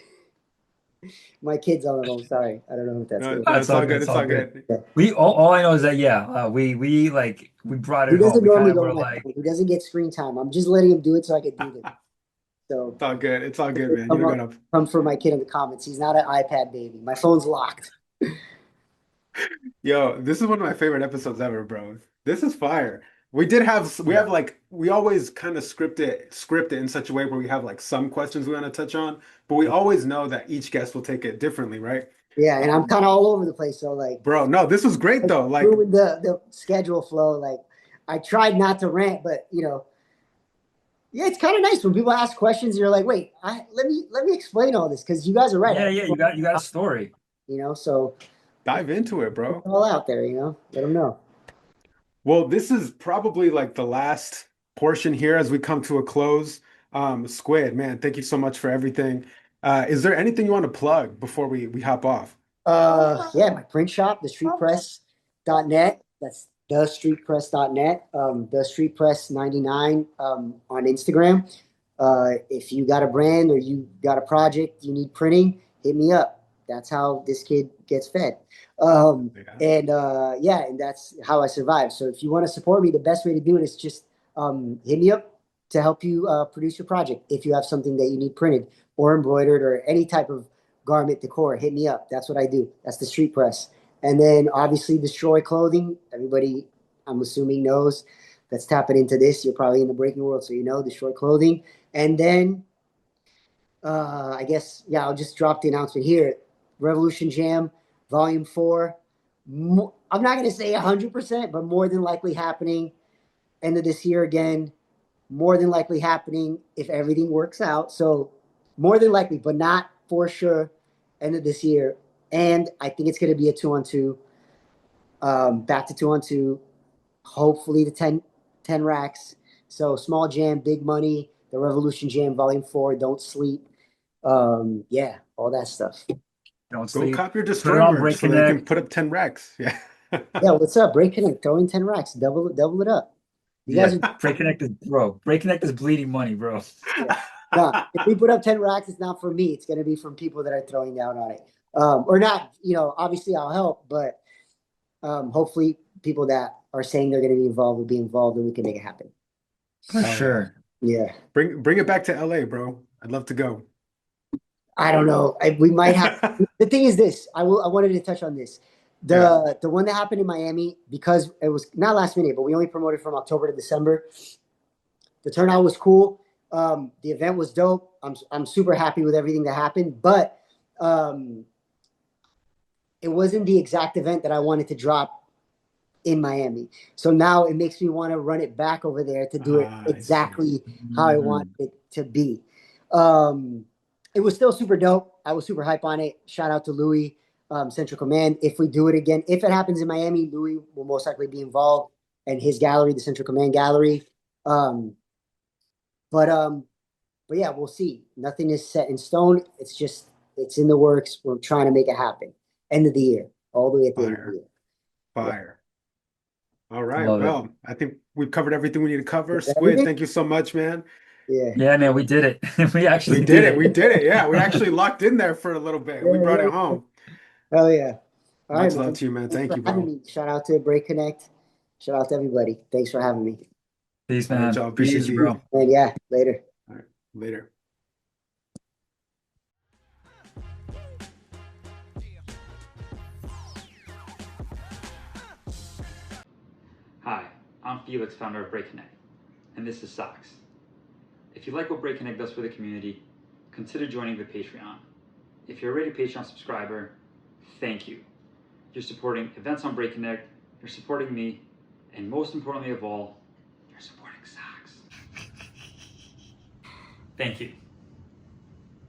My kid's on the phone. Sorry. I don't know if that's No, good. no, That's it's all all good. good. It's It's all all good. good. Yeah. We all I know is that yeah, we brought He it home. doesn't We kind normally of go were on my like, phone. He doesn't get screen time. I'm just letting him do it so I can do this. So It's all good. It's all good, man. You don't gotta. come for my kid in the comments. He's not an iPad baby. My phone's locked. Yo, this is one of my favorite episodes ever, bro. This is fire. We have yeah, like we always kind of script it in such a way where we have like some questions we want to touch on, but we always know that each guest will take it differently, right? Yeah, and I'm Um, kind of all over the place. So like bro, no, this was great though. Like, ruined the schedule flow. Like I tried not to rant, but yeah, it's kind of nice when people ask questions and you're like, wait, let me explain all this because you guys are right. yeah. You got a story. So dive into it, put it bro. all out there, let them know. Well, this is probably like the last portion here as we come to a close. Squid, man, thank you so much for everything. Is there anything you want to plug before we hop off? Yeah, my print shop, thestreetpress.net. That's thestreetpress.net. The Street Press 99 on Instagram. If you got a brand or you got a project you need printing, hit me up. That's how this kid gets fed. Yeah. Yeah, and that's how I survive. So if you want to support me, the best way to do it is just hit me up to help you produce your project. If you have something that you need printed or embroidered or any type of garment decor, hit me up. That's what I do. That's the Street Press. And then obviously Destroy Clothing. Everybody, I'm assuming, knows that's tapping into this. You're probably in the breaking world, so you know Destroy Clothing. And then I guess, yeah, I'll just drop the announcement here. Revolution Jam, Volume 4. I'm not going to say 100%, but more than likely happening end of this year again. More than likely happening if everything works out. So more than likely, but not for sure end of this year. And I think it's going to be a 2-on-2, back to 2-on-2, hopefully the 10 racks. So small jam, big money, the Revolution Jam Volume 4, don't sleep. Yeah, all that stuff. Don't Go sleep. cop your Put it Destroy on merch Break so that you can Connect. put up 10 racks. Yeah. Yeah, what's up? Break Connect, throw in 10 racks, double it up. You guys Yeah, are Break Connect is bro. Break Connect is bleeding money, bro. yeah. No, if we put up 10 racks, it's not for me. It's gonna be from people that are throwing down on it. Or not, obviously I'll help, but hopefully people that are saying they're gonna be involved will be involved and we can make it happen. For Hell yeah. sure. Yeah. Bring it back to LA, bro. I'd love to go. I don't know. We might have. The thing is this. I wanted to touch on this. The one that happened in Miami, because it was not last minute, but we only promoted from October to December. The turnout was cool. The event was dope. I'm super happy with everything that happened, but it wasn't the exact event that I wanted to drop in Miami. So now it makes me want to run it back over there to do it I see. exactly how I want it to be. It was still super dope. I was super hype on it. Shout out to Louis, Central Command. If we do it again, if it happens in Miami, Louis will most likely be involved and his gallery, the Central Command gallery. Um, but yeah, we'll see. Nothing is set in stone. It's in the works. We're trying to make it happen. End of the year, all the way at the end of the Fire. year. Fire. All right. Love it. Well, I think we've covered everything we need to cover. Is that Squid, everything? thank you so much, man. Yeah. Yeah, man, we did it. We actually We did did it. We it. did it. Yeah, we actually locked in there for a little bit. We brought Yeah. it home. Hell yeah. All right, Much love man. to you, man. Thanks Thank for you, having bro. me. Shout out to Break Connect. Shout out to everybody. Thanks for having me. Peace, All right, man. y'all. Be Appreciate you, easy. bro. And yeah, later. All right. Later. Hi, I'm Felix, founder of Break Connect, and this is Socks. If you like what Break Connect does for the community, consider joining the Patreon. If you're already a Patreon subscriber, thank you. You're supporting events on Break Connect, you're supporting me, and most importantly of all, you're supporting Socks. Thank you.